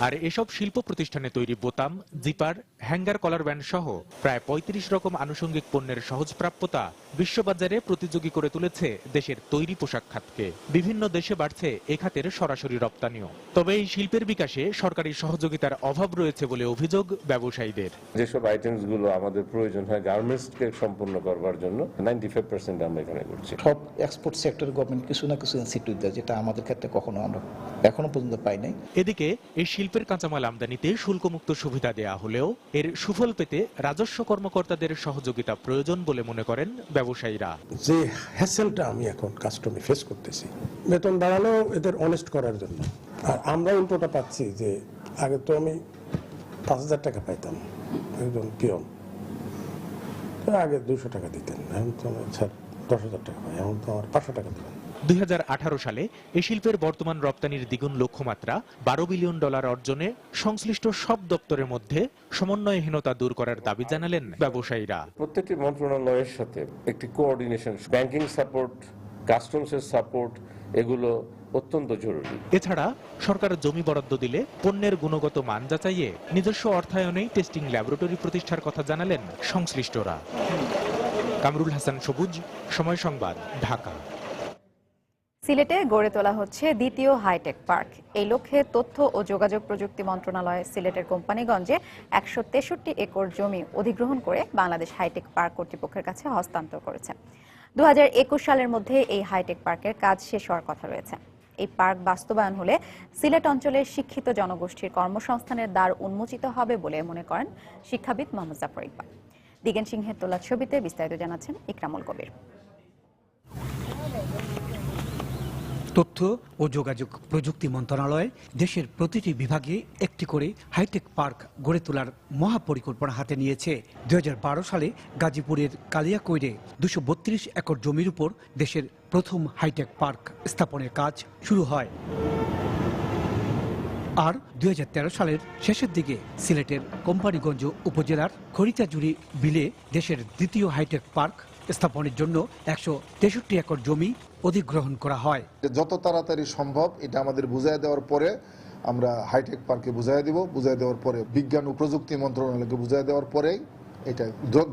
আর এসব শিল্প প্রতিষ্ঠানে তৈরি বোতাম, জিপার, হ্যাঙ্গার, কলার ব্যান্ড সহ প্রায় ৩৫ রকম আনুষঙ্গিক পণ্যের সহজপ্রাপ্যতা বিশ্ববাজারে প্রতিযোগী করে তুলেছে দেশের তৈরি পোশাক খাতকে। বিভিন্ন দেশে বাড়ছে এ খাতের সরাসরি রপ্তানিও। তবে এই শিল্পের বিকাশে সরকারি সহযোগিতার অভাব রয়েছে বলে অভিযোগ ব্যবসায়ীদের। যেসব আইটেমস গুলো আমাদের প্রয়োজন হয় গার্মেন্টসকে সম্পূর্ণ করবার জন্য 95% আমরা এখানে করছি। সব এক্সপোর্ট সেক্টর গভর্নমেন্ট কিছু না কিছু ইনসেন্টিভ দেয়, যেটা আমাদের ক্ষেত্রে কখনো আমরা এখনো পর্যন্ত পাই নাই। এদিকে এই শিল্পের কাঁচামাল আমদানিতে শুল্কমুক্ত সুবিধা দেয়া হলেও এর সুফল পেতে রাজস্ব কর্মকর্তাদের সহযোগিতা প্রয়োজন বলে মনে করেন ব্যবসায়ীরা। যে হ্যাসেলটা আমি এখন কাস্টমে ফেস করতেছি, বেতন বাড়ানো এদের অনেস্ট করার জন্য। আর আমরা উল্টোটা পাচ্ছি যে আগে তো আমি ৫,০০০ টাকা পাইতাম একজন পিয়ন, আগে ২০০ টাকা দিতেন, এখন তো আমি স্যার ১০,০০০ টাকা পাই, এখন তো আমার ৫০০ টাকা দেবেন। ২০১৮ সালে এই শিল্পের বর্তমান রপ্তানির দ্বিগুণ লক্ষ্যমাত্রা $১২ বিলিয়ন অর্জনে সংশ্লিষ্ট সব দপ্তরের মধ্যে সমন্বয়হীনতা দূর করার দাবি জানালেন ব্যবসায়ীরা। প্রত্যেকটি মন্ত্রণালয়ের সাথে একটি কোঅর্ডিনেশন, ব্যাংকিং সাপোর্ট, কাস্টমসের সাপোর্ট, এগুলো অত্যন্ত জরুরি। এছাড়া সরকার জমি বরাদ্দ দিলে পণ্যের গুণগত মান যাচাইয়ে নিজস্ব অর্থায়নেই টেস্টিং ল্যাবরেটরি প্রতিষ্ঠার কথা জানালেন সংশ্লিষ্টরা। কামরুল হাসান, সবুজ, সময় সংবাদ, ঢাকা। সিলেটে গড়ে তোলা হচ্ছে দ্বিতীয় হাইটেক পার্ক। এই লক্ষ্যে তথ্য ও যোগাযোগ প্রযুক্তি মন্ত্রণালয় সিলেটের কোম্পানিগঞ্জে ১৬৩ একর জমি অধিগ্রহণ করে বাংলাদেশ হাইটেক পার্ক কর্তৃপক্ষের কাছে হস্তান্তর করেছে। ২০২১ সালের মধ্যে এই হাইটেক পার্কের কাজ শেষ হওয়ার কথা রয়েছে। এই পার্ক বাস্তবায়ন হলে সিলেট অঞ্চলের শিক্ষিত জনগোষ্ঠীর কর্মসংস্থানের দ্বার উন্মোচিত হবে বলে মনে করেন শিক্ষাবিদ মোহাম্মদ জাফর ইকবাল। দিগেন সিংহের তোলা ছবিতে বিস্তারিত জানাচ্ছেন ইকরামুল কবির। তথ্য ও যোগাযোগ প্রযুক্তি মন্ত্রণালয় দেশের প্রতিটি বিভাগে একটি করে হাইটেক পার্ক গড়ে তোলার মহাপরিকল্পনা হাতে নিয়েছে। ২০১২ সালে গাজীপুরের কালিয়াকৈরে ২৩২ একর জমির উপর দেশের প্রথম হাইটেক পার্ক স্থাপনের কাজ শুরু হয়। আর ২০১৩ সালের শেষের দিকে সিলেটের কোম্পানিগঞ্জ উপজেলার খরিচাজুড়ি বিলে দেশের দ্বিতীয় হাইটেক পার্ক স্থাপনের জন্য ১৬৩ একর জমি অধিগ্রহণ করা হয়। যত তাড়াতাড়ি সম্ভব এটা আমাদের বুঝাই দেওয়ার পরে আমরা হাইটেক পার্কে বুঝাই দেব, বুঝাই দেওয়ার পরে বিজ্ঞান ও প্রযুক্তি মন্ত্রণালয়কে বুঝাই দেওয়ার পরেই এটা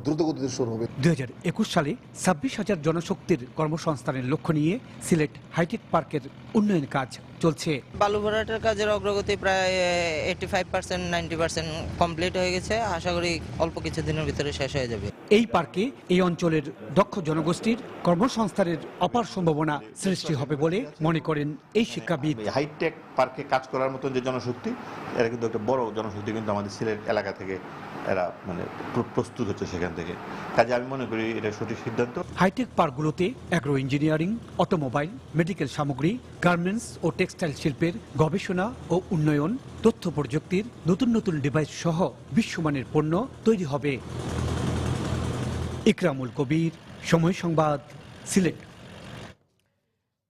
দ্রুতগতিতে শুরু হবে। ২০২১ সালে ২৬,০০০ জনশক্তির কর্মসংস্থানের লক্ষ্য নিয়ে সিলেট হাইটেক পার্কের উন্নয়ন কাজ চলছে। বালু ভরাটের কাজের অগ্রগতি প্রায় 85-90% কমপ্লিট হয়ে গেছে। আশা করি অল্প কিছুদিনের ভিতরে শেষ হয়ে যাবে। এই পার্কে এই অঞ্চলের দক্ষ জনগোষ্ঠীর কর্মসংস্থানের অপার সম্ভাবনা সৃষ্টি হবে বলে মনে করেন এই শিক্ষাবিদ। হাইটেক পার্কে কাজ করার মতন যে জনশক্তি, এরা কিন্তু একটা বড় জনশক্তি কিন্তু আমাদের সিলেট এলাকা থেকে এরা মানে প্রস্তুত হচ্ছে সেখান থেকে। কাজে আমি মনে করি এটা সঠিক সিদ্ধান্ত। হাইটেক পার্কগুলোতে অ্যাগ্রো ইঞ্জিনিয়ারিং, অটোমোবাইল, মেডিকেল সামগ্রী, গার্মেন্টস ও টেক্সটাইল শিল্পের গবেষণা ও উন্নয়ন, তথ্য প্রযুক্তির নতুন নতুন ডিভাইস সহ বিশ্বমানের পণ্য তৈরি হবে। ইকরামুল কবির, সময় সংবাদ, সিলেট।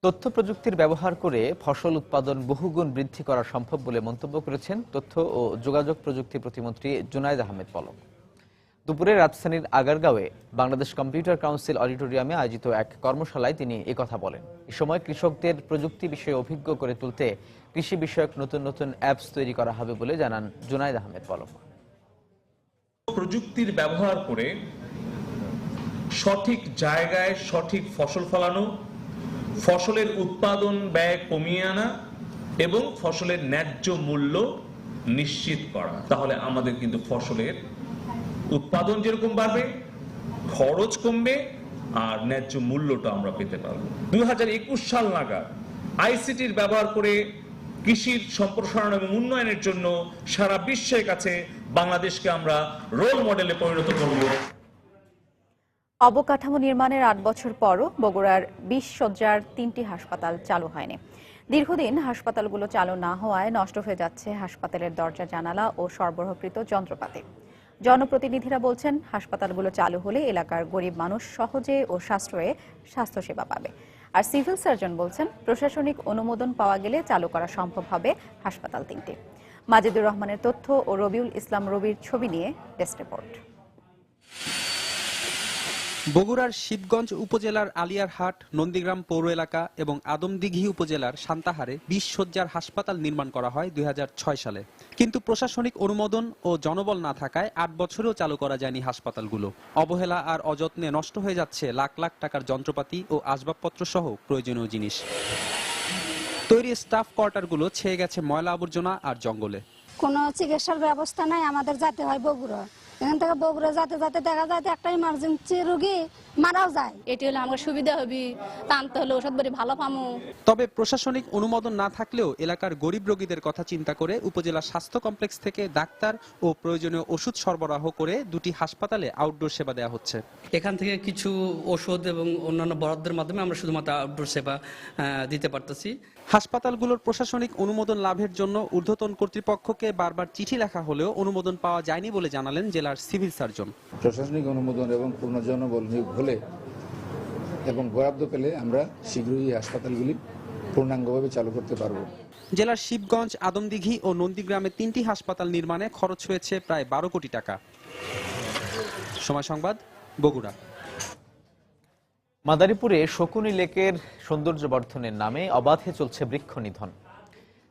তথ্য প্রযুক্তির ব্যবহার করে ফসল উৎপাদন বহুগুণ বৃদ্ধি করা সম্ভব বলে মন্তব্য করেছেন তথ্য ও যোগাযোগ প্রযুক্তি প্রতিমন্ত্রী জুনায়েদ আহমেদ পলক। দুপুরে রাজধানীর আগারগাঁওয়ে বাংলাদেশ কম্পিউটার কাউন্সিল অডিটোরিয়ামে আয়োজিত এক কর্মশালায় তিনি একথা বলেন। এ সময় কৃষকদের প্রযুক্তি বিষয়ে অভিজ্ঞ করে তুলতে কৃষি বিষয়ক নতুন নতুন অ্যাপস তৈরি করা হবে বলে জানান জুনায়েদ আহমেদ পলক। প্রযুক্তির ব্যবহার করে সঠিক জায়গায় সঠিক ফসল ফলানো, ফসলের উৎপাদন ব্যয় কমিয়ে আনা এবং ফসলের ন্যায্য মূল্য নিশ্চিত করা, তাহলে আমাদের কিন্তু ফসলের উৎপাদন যেরকম বাড়বে, খরচ কমবে আর ন্যায্য মূল্যটা আমরা পেতে পারবো। 2021 সাল নাগাদ আইসিটির ব্যবহার করে কৃষির সম্প্রসারণ এবং উন্নয়নের জন্য সারা বিশ্বের কাছে বাংলাদেশকে আমরা রোল মডেলে পরিণত করব। অবকাঠামো নির্মাণের ৮ বছর পরও বগুড়ার ২০ শয্যার ৩টি হাসপাতাল চালু হয়নি। দীর্ঘদিন হাসপাতালগুলো চালু না হওয়ায় নষ্ট হয়ে যাচ্ছে হাসপাতালের দরজা জানালা ও সরবরাহকৃত যন্ত্রপাতি। জনপ্রতিনিধিরা বলছেন, হাসপাতালগুলো চালু হলে এলাকার গরিব মানুষ সহজে ও সাশ্রয়ে স্বাস্থ্যসেবা পাবে। আর সিভিল সার্জন বলছেন, প্রশাসনিক অনুমোদন পাওয়া গেলে চালু করা সম্ভব হবে হাসপাতাল ৩টি। মাজেদুর রহমানের তথ্য ও রবিউল ইসলাম রবির ছবি নিয়ে ডেস্ক রিপোর্ট। বগুড়ার শিবগঞ্জ উপজেলার আলিয়ারহাট, নন্দীগ্রাম পৌর এলাকা এবং আদমদিঘি উপজেলার সান্তাহারে ২০ শয্যার হাসপাতাল নির্মাণ করা হয় ২০০৬ সালে। কিন্তু প্রশাসনিক অনুমোদন ও জনবল না থাকায় ৮ বছরেও চালু করা যায়নি হাসপাতালগুলো। অবহেলা আর অযত্নে নষ্ট হয়ে যাচ্ছে লাখ লাখ টাকার যন্ত্রপাতি ও আসবাবপত্র সহ প্রয়োজনীয় জিনিস। তৈরি স্টাফ কোয়ার্টারগুলো ছেয়ে গেছে ময়লা আবর্জনা আর জঙ্গলে। কোনো চিকিৎসার ব্যবস্থা নাই, আমাদের যেতে হয় বগুড়া। এখান থেকে বগুড়া যেতে যেতে দেখা যায় একটা ইমার্জেন্সি রোগী মারাও যায়। এটি হলে আমার সুবিধা হবে, টানতে হলে ওষুধ বড়ি ভালো পামু। তবে প্রশাসনিক অনুমোদন না থাকলেও এলাকার গরিব রোগীদের কথা চিন্তা করে উপজেলা স্বাস্থ্য কমপ্লেক্স থেকে ডাক্তার ও প্রয়োজনীয় ওষুধ সরবরাহ করে দুটি হাসপাতালে আউটডোর সেবা দেওয়া হচ্ছে। এখান থেকে কিছু ওষুধ এবং অন্যান্য বরাদ্দের মাধ্যমে আমরা শুধুমাত্র আউটডোর সেবা দিতে পারতেছি। হাসপাতালগুলোর প্রশাসনিক অনুমোদন লাভের জন্য ঊর্ধ্বতন কর্তৃপক্ষকে বারবার চিঠি লেখা হলেও অনুমোদন পাওয়া যায়নি বলে জানালেন জেলার সিভিল সার্জন। প্রশাসনিক অনুমোদন এবং পূর্ণ জনবল নিয়োগ হলে এবং বরাদ্দ পেলে আমরা শীঘ্রই হাসপাতালগুলি পূর্ণাঙ্গভাবে চালু করতে পারব। জেলার শিবগঞ্জ, আদমদিঘি ও নন্দীগ্রামে 3টি হাসপাতাল নির্মাণে খরচ হয়েছে প্রায় 12 কোটি টাকা। সময় সংবাদ, বগুড়া। মাদারীপুরে শকুনি লেকের সৌন্দর্য বর্ধনের নামে অবাধে চলছে বৃক্ষ নিধন।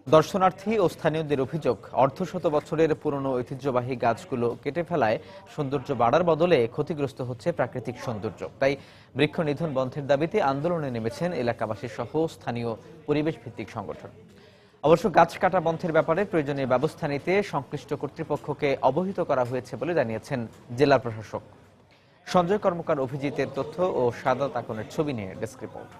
দর্শনার্থী ও স্থানীয়দের অভিযোগ, অর্ধশত বছরের পুরনো ঐতিহ্যবাহী গাছগুলো কেটে ফেলায় সৌন্দর্য বাড়ার বদলে ক্ষতিগ্রস্ত হচ্ছে প্রাকৃতিক সৌন্দর্য। তাই বৃক্ষ নিধন বন্ধের দাবিতে আন্দোলনে নেমেছেন এলাকাবাসী সহ স্থানীয় পরিবেশ ভিত্তিক সংগঠন। অবশ্য গাছ কাটা বন্ধের ব্যাপারে প্রয়োজনীয় ব্যবস্থা নিতে সংশ্লিষ্ট কর্তৃপক্ষকে অবহিত করা হয়েছে বলে জানিয়েছেন জেলা প্রশাসক। সঞ্জয় কর্মকার অভিজিতের তথ্য ও সাদা তাকনের ছবি নিয়ে ডেস্ক রিপোর্ট।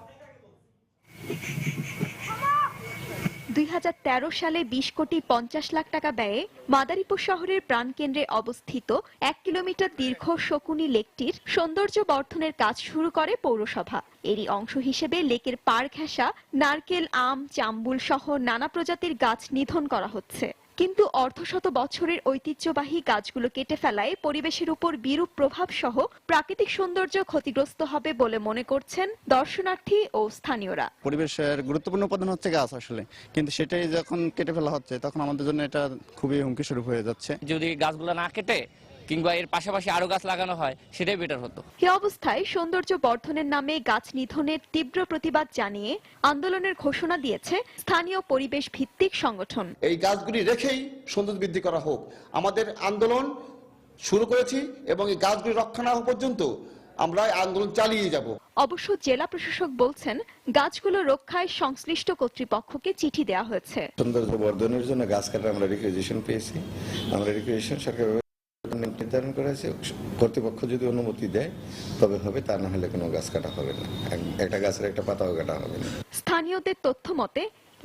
২০১৩ সালে ২০ কোটি ৫০ লাখ টাকা ব্যয়ে মাদারীপুর শহরের প্রাণকেন্দ্রে অবস্থিত ১ কিলোমিটার দীর্ঘ শকুনি লেকটির সৌন্দর্য বর্ধনের কাজ শুরু করে পৌরসভা। এরই অংশ হিসেবে লেকের পাড় ঘেঁষা নারকেল, আম, জাম্বুল সহ নানা প্রজাতির গাছ নিধন করা হচ্ছে। কিন্তু অর্ধশত বছরের ঐতিহ্যবাহী গাছগুলো কেটে ফেলায় পরিবেশের উপর বিরূপ প্রভাব সহ প্রাকৃতিক সৌন্দর্য ক্ষতিগ্রস্ত হবে বলে মনে করছেন দর্শনার্থী ও স্থানীয়রা। পরিবেশের গুরুত্বপূর্ণ উপাদান হচ্ছে গাছ আসলে, কিন্তু সেটাই যখন কেটে ফেলা হচ্ছে তখন আমাদের জন্য এটা খুবই হুমকি স্বরূপ হয়ে যাচ্ছে। যদি গাছগুলো না কেটে কিংবা এর পাশাপাশি আরো গাছ লাগানো হয় সেটাই বেটার হতো। এই অবস্থায় সৌন্দর্য বর্ধনের নামে গাছ নিধনের তীব্র প্রতিবাদ জানিয়ে আন্দোলনের ঘোষণা দিয়েছে স্থানীয় পরিবেশ ভিত্তিক সংগঠন। এই গাছগুলি রেখেই সৌন্দর্য বৃদ্ধি করা হোক, আমাদের আন্দোলন শুরু করেছি এবং এই গাছগুলি রক্ষা না হওয়া পর্যন্ত আমরা আন্দোলন চালিয়ে যাব। অবশ্য জেলা প্রশাসক বলছেন, গাছগুলো রক্ষায় সংশ্লিষ্ট কর্তৃপক্ষকে চিঠি দেওয়া হয়েছে। সৌন্দর্য বর্ধনের জন্য গাছ কাটা আমরা রিকুইজিশন পেয়েছি, আমরা রিকুইজিশন সরকার নির্ধারণ করেছে। কর্তৃপক্ষ যদি অনুমতি দেয় তবে হবে, তা না হলে কোনো গাছ কাটা হবে না, একটা গাছের একটা পাতাও কাটা হবে না। স্থানীয়দের তথ্য মতে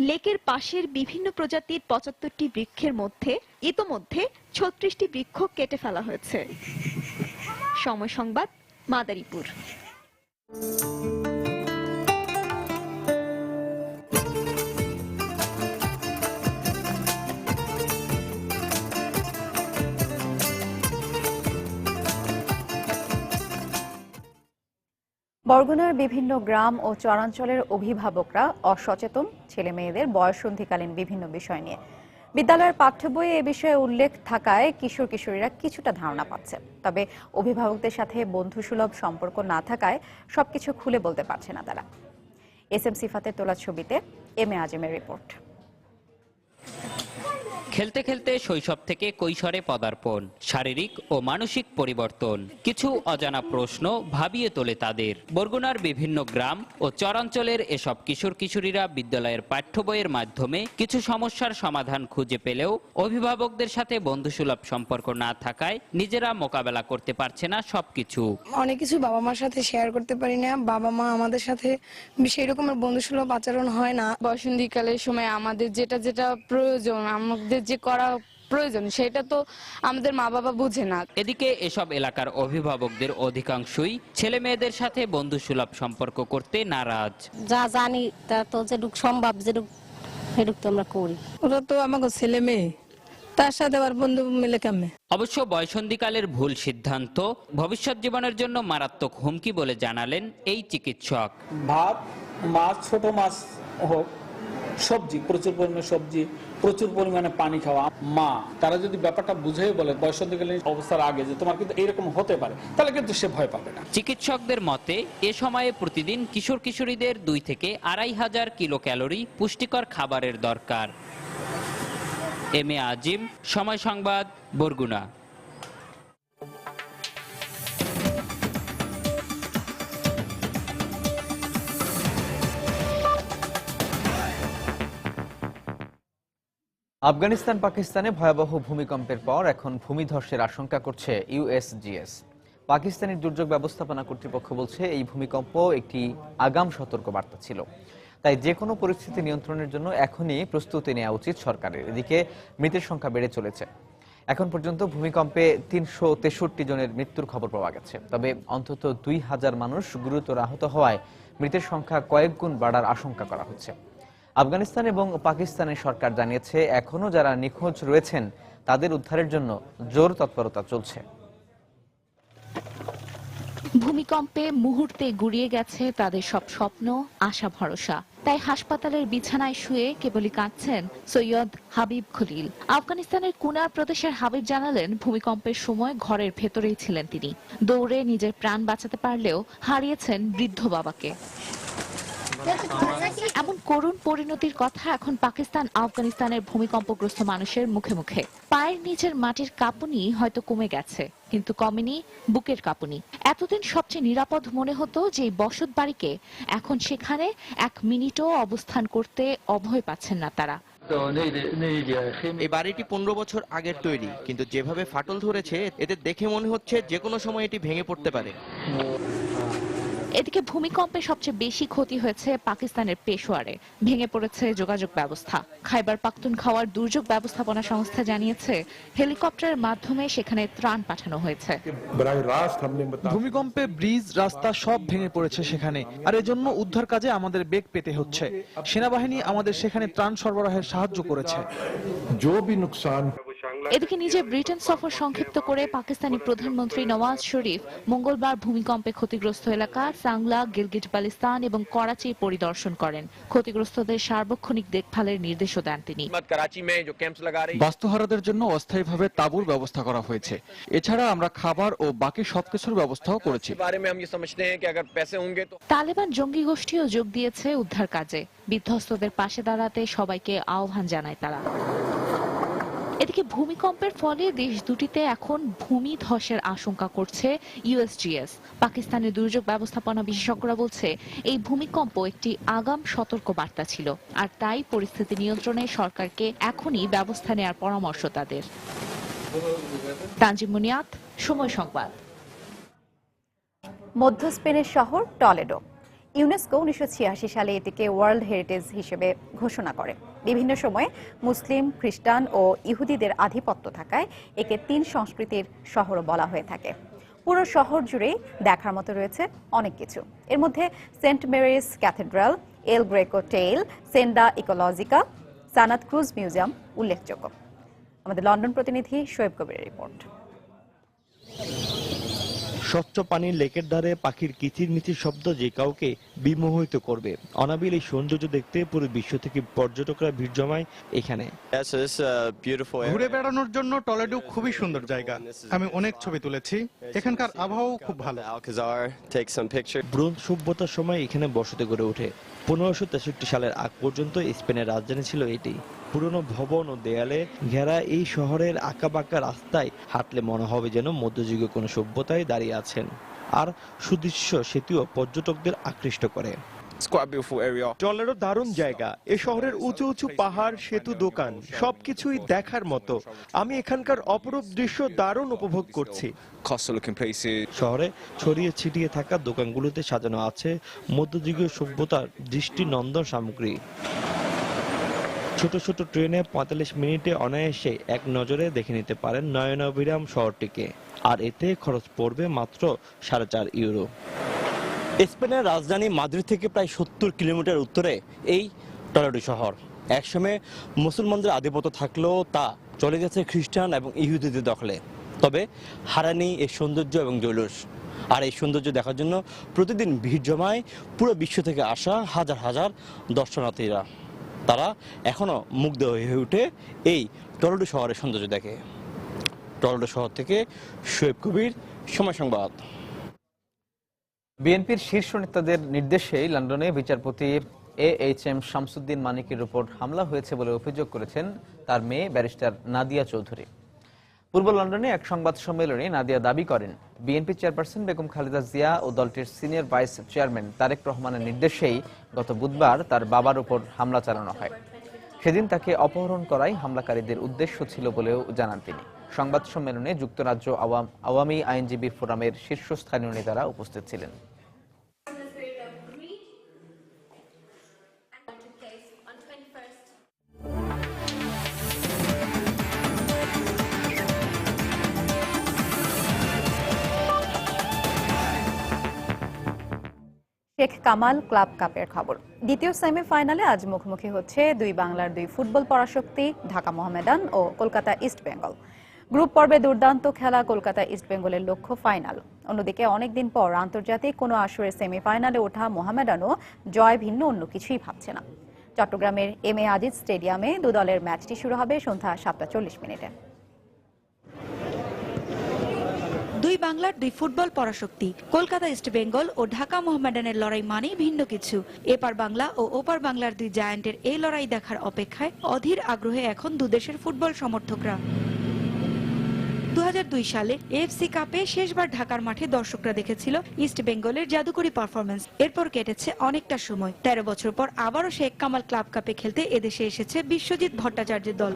লেকের পাশের বিভিন্ন প্রজাতির ৭৫টি বৃক্ষের মধ্যে ইতোমধ্যে ৩৬টি বৃক্ষ কেটে ফেলা হয়েছে। সময় সংবাদ, মাদারীপুর। বরগুনার বিভিন্ন গ্রাম ও চরাঞ্চলের অভিভাবকরা অসচেতন ছেলে মেয়েদের বয়ঃসন্ধিকালীন বিভিন্ন বিষয় নিয়ে। বিদ্যালয়ের পাঠ্য বইয়ে এ বিষয়ে উল্লেখ থাকায় কিশোর কিশোরীরা কিছুটা ধারণা পাচ্ছে। তবে অভিভাবকদের সাথে বন্ধুসুলভ সম্পর্ক না থাকায় সবকিছু খুলে বলতে পারছে না তারা। এস এম সিফাতের তোলা ছবিতে এম এ আজিমের রিপোর্ট। খেলতে খেলতে শৈশব থেকে কৈশোরে পদার্পণ, শারীরিক ও মানসিক পরিবর্তন, কিছু অজানা প্রশ্ন ভাবিয়ে তোলে তাদের। বরগুনার বিভিন্ন গ্রাম ও চরাঞ্চলের এসব কিশোর কিশোরীরা বিদ্যালয়ের পাঠ্য বইয়ের মাধ্যমে কিছু সমস্যার সমাধান খুঁজে পেলেও অভিভাবকদের সাথে বন্ধুসুলভ সম্পর্ক না থাকায় নিজেরা মোকাবেলা করতে পারছে না সবকিছু। অনেক কিছু বাবা মার সাথে শেয়ার করতে পারি না, বাবা মা আমাদের সাথে সেই রকমের বন্ধুসুলভ আচরণ হয় না। বসন্তীকালের সময় আমাদের যেটা যেটা প্রয়োজন, আমাদের যে করা প্রয়োজন সেটা তো আমাদের মা বাবা বুঝে না। এদিকে এসব এলাকার অভিভাবকদের অধিকাংশই ছেলে মেয়েদের সাথে বন্ধুসুলভ সম্পর্ক করতে নারাজ। যা জানি তা তো যেটুক সম্ভব যেটুক সেটুক তো আমরা করি। ওরা তো আমাকে ছেলে মেয়ে, তার সাথে আবার বন্ধু মিলে কেমনে। অবশ্য বয়সন্ধিকালের ভুল সিদ্ধান্ত ভবিষ্যৎ জীবনের জন্য মারাত্মক হুমকি বলে জানালেন এই চিকিৎসক। ভাত, মাছ, ছোট মাছ হোক, সবজি, প্রচুর পরিমাণে সবজি, প্রচুর পরিমাণে পানি খাওয়া। মা তারা যদি ব্যাপারটা বুঝে বলে বয়সন্ধিকালীন অবস্থার আগে যে তোমার কিন্তু এইরকম হতে পারে, তাহলে কিন্তু সে ভয় পাবে না। চিকিৎসকদের মতে এ সময়ে প্রতিদিন কিশোর কিশোরীদের 2 থেকে 2,500 কিলো ক্যালোরি পুষ্টিকর খাবারের দরকার। এম এ আজিম, সময় সংবাদ, বরগুনা। আফগানিস্তান পাকিস্তানে ভয়াবহ ভূমিকম্পের পর এখন ভূমিধসের আশঙ্কা করছে ইউএসজিএস। পাকিস্তানি দুর্যোগ ব্যবস্থাপনা কর্তৃপক্ষ বলছে এই ভূমিকম্প একটি আগাম সতর্কবার্তা ছিল, তাই যে কোনো পরিস্থিতি নিয়ন্ত্রণের জন্য এখনই প্রস্তুতি নেওয়া উচিত সরকারের। এদিকে মৃতের সংখ্যা বেড়ে চলেছে। এখন পর্যন্ত ভূমিকম্পে 363 জনের মৃত্যুর খবর পাওয়া গেছে, তবে অন্তত 2000 মানুষ গুরুতর আহত হওয়ায় মৃতের সংখ্যা কয়েক গুণ বাড়ার আশঙ্কা করা হচ্ছে। আফগানিস্তান এবং পাকিস্তানের সরকার জানিয়েছে এখনো যারা নিখোঁজ রয়েছেন তাদের উদ্ধারের জন্য জোর তৎপরতা চলছে। ভূমিকম্পে মুহূর্তে গুড়িয়ে গেছে তাদের সব স্বপ্ন, আশা, ভরসা। তাই হাসপাতালের বিছানায় শুয়ে কেবলই কাঁদছেন সৈয়দ হাবিব খলিল। আফগানিস্তানের কুনার প্রদেশের হাবিব জানালেন, ভূমিকম্পের সময় ঘরের ভেতরেই ছিলেন তিনি। দৌড়ে নিজের প্রাণ বাঁচাতে পারলেও হারিয়েছেন বৃদ্ধ বাবাকে। এমন করুণ পরিণতির কথা এখন পাকিস্তান আফগানিস্তানের ভূমিকম্পগ্রস্ত মানুষের মুখে মুখে। পায়ের নিচের মাটির কাঁপুনি হয়তো কমে গেছে, কিন্তু কমেনি বুকের কাঁপুনি। এতদিন সবচেয়ে নিরাপদ মনে হতো যে বসত বাড়িকে, এখন সেখানে 1 মিনিটও অবস্থান করতে অভয় পাচ্ছেন না তারা। এই বাড়িটি 15 বছর আগের তৈরি, কিন্তু যেভাবে ফাটল ধরেছে এতে দেখে মনে হচ্ছে যে কোনো সময় এটি ভেঙে পড়তে পারে। এদিকে ভূমিকম্পে সবচেয়ে বেশি ক্ষতি হয়েছে পাকিস্তানের পেশোয়ারে। ভেঙে পড়েছে যোগাযোগ ব্যবস্থা। খাইবার পাখতুনখাওয়ার দুর্যোগ ব্যবস্থাপনা সংস্থা জানিয়েছে, হেলিকপ্টারের মাধ্যমে সেখানে ত্রাণ পাঠানো হয়েছে। ভূমিকম্পে ব্রিজ, রাস্তা সব ভেঙে পড়েছে সেখানে, আর এজন্য উদ্ধার কাজে আমাদের বেগ পেতে হচ্ছে। সেনাবাহিনী আমাদের সেখানে ত্রাণ সরবরাহে সাহায্য করেছে। এদিকে নিজের ব্রিটেন সফর সংক্ষিপ্ত করে পাকিস্তানি প্রধানমন্ত্রী নওয়াজ শরীফ মঙ্গলবার ভূমিকম্পে ক্ষতিগ্রস্ত এলাকা সাংলা, গিলগিট বালতিস্তান এবং করাচি পরিদর্শন করেন। ক্ষতিগ্রস্তদের সার্বক্ষণিক দেখভালের নির্দেশও দেন তিনি। বাস্তুহারাদের জন্য অস্থায়ীভাবে তাঁবুর ব্যবস্থা করা হয়েছে। এছাড়া আমরা খাবার ও বাকি সবকিছুর ব্যবস্থাও করেছি। তালেবান জঙ্গি গোষ্ঠীও যোগ দিয়েছে উদ্ধার কাজে। বিধ্বস্তদের পাশে দাঁড়াতে সবাইকে আহ্বান জানায় তারা। এদিকে ভূমিকম্পের ফলে দেশ দুটিতে এখন ভূমি ধসের আশঙ্কা করছে ইউএসজিএস। পাকিস্তানের দুর্যোগ ব্যবস্থাপনা বিশেষজ্ঞরা বলছে, এই ভূমিকম্প একটি আগাম সতর্ক বার্তা ছিল, আর তাই পরিস্থিতি নিয়ন্ত্রণে সরকারকে এখনই ব্যবস্থা নেওয়ার পরামর্শ তাদের। তানজিম মুনিয়াত, সময় সংবাদ। মধ্য স্পেনের শহর টলেডো। ইউনেস্কো 1986 সালে এটিকে ওয়ার্ল্ড হেরিটেজ হিসেবে ঘোষণা করে। বিভিন্ন সময়ে মুসলিম, খ্রিস্টান ও ইহুদিদের আধিপত্য থাকায় একে 3 সংস্কৃতির শহরও বলা হয়ে থাকে। পুরো শহর জুড়েই দেখার মতো রয়েছে অনেক কিছু। এর মধ্যে সেন্ট মেরিস ক্যাথেড্রাল, এল Greco tail, সেন্ডা ইকোলজিকা, Sanat cruise museum উল্লেখযোগ্য। আমাদের লন্ডন প্রতিনিধি শোয়েব কবিরের রিপোর্ট। স্বচ্ছ পানির লেকের ধারে পাখির কিচিরমিচির শব্দ যে কাউকে বিমোহিত করবে। অনাবিল এই সৌন্দর্য দেখতে পুরো বিশ্ব থেকে পর্যটকরা ভিড় জমায় এখানে। ঘুরে বেড়ানোর জন্য টলেডো খুবই সুন্দর জায়গা। আমি অনেক ছবি তুলেছি। এখানকার আবহাওয়া খুব ভালো। ব্রোঞ্জ সভ্যতার সময় এখানে বসতি গড়ে ওঠে। 1563 সালের আগ পর্যন্ত স্পেনের রাজধানী ছিল এটি। পুরনো ভবন ও দেয়ালে ঘেরা এই শহরের আঁকাবাঁকা রাস্তায় হাঁটলে মনে হবে যেন মধ্যযুগীয় কোনো সভ্যতায় দাঁড়িয়ে আছেন। আর সুদৃশ্য সেতুও পর্যটকদের আকৃষ্ট করে। টলেডো দারুণ জায়গা। এ শহরের উঁচু উঁচু পাহাড়, সেতু, দোকান সবকিছুই দেখার মতো। আমি এখানকার অপরূপ দৃশ্য দারুণ উপভোগ করছি। শহরে ছড়িয়ে ছিটিয়ে থাকা দোকানগুলোতে সাজানো আছে মধ্যযুগীয় সভ্যতার দৃষ্টিনন্দন সামগ্রী। ছোট ছোট ট্রেনে 45 মিনিটে অনায়াসে এক নজরে দেখে নিতে পারেন নয়নাভিরাম শহরটিকে। আর এতে খরচ পড়বে মাত্র 4.5 ইউরো। স্পেনের রাজধানী মাদ্রিদ থেকে প্রায় 70 কিলোমিটার উত্তরে এই টলেডো শহর। একসময় মুসলমানদের আধিপত্য থাকলেও তা চলে গেছে খ্রিস্টান এবং ইহুদিদের দখলে। তবে হারানি এই সৌন্দর্য এবং জৌলুস। আর এই সৌন্দর্য দেখার জন্য প্রতিদিন ভিড় জমায় পুরো বিশ্ব থেকে আসা হাজার হাজার দর্শনার্থীরা। তারা এখনো মুগ্ধ হয়ে ওঠে এই টলেডো শহরের সৌন্দর্য দেখে। টলেডো শহর থেকে শোয়েব কবির, সময় সংবাদ। বিএনপির শীর্ষ নেতাদের নির্দেশে লন্ডনে বিচারপতি AHM শামসুদ্দিন মানিকের উপর হামলা হয়েছে বলে অভিযোগ করেছেন তার মেয়ে ব্যারিস্টার নাদিয়া চৌধুরী। পূর্ব লন্ডনে এক সংবাদ সম্মেলনে নাদিয়া দাবি করেন, বিএনপি চেয়ারপারসন বেগম খালেদা জিয়া ও দলটির সিনিয়র ভাইস চেয়ারম্যান তারেক রহমানের নির্দেশেই গত বুধবার তার বাবার উপর হামলা চালানো হয়। সেদিন তাকে অপহরণ করাই হামলাকারীদের উদ্দেশ্য ছিল বলেও জানান তিনি। সংবাদ সম্মেলনে যুক্তরাজ্য আওয়ামী আইনজীবী ফোরামের শীর্ষস্থানীয় নেতারা উপস্থিত ছিলেন। শেখ কামাল ক্লাব কাপের খবর। দ্বিতীয় সেমিফাইনালে আজ মুখোমুখি হচ্ছে দুই বাংলার দুই ফুটবল পরাশক্তি ঢাকা মোহামেডান ও কলকাতা ইস্ট বেঙ্গল। গ্রুপ পর্বে দুর্দান্ত খেলা কলকাতা ইস্ট বেঙ্গলের লক্ষ্য ফাইনাল। অন্যদিকে অনেকদিন পর আন্তর্জাতিক কোনো আসরের সেমিফাইনালে ওঠা মোহামেডানও জয় ভিন্ন অন্য কিছুই ভাবছে না। চট্টগ্রামের MA আজিজ স্টেডিয়ামে দু দলের ম্যাচটি শুরু হবে সন্ধ্যা 7:40 দুই বাংলার দুই ফুটবল পরাশক্তি কলকাতা ইস্ট বেঙ্গল ও ঢাকা মোহামেডানের লড়াই মানেই ভিন্ন কিছু। এপার বাংলা ও ওপার বাংলার দুই জায়ান্টের এই লড়াই দেখার অপেক্ষায় অধীর আগ্রহে এখন দুদেশের ফুটবল সমর্থকরা। 2002 সালে AFC কাপে শেষবার ঢাকার মাঠে দর্শকরা দেখেছিল ইস্ট বেঙ্গলের জাদুকরী পারফরমেন্স। এরপর কেটেছে অনেকটা সময়। 13 বছর পর আবারও শেখ কামাল ক্লাব কাপে খেলতে এদেশে এসেছে বিশ্বজিৎ ভট্টাচার্যের দল।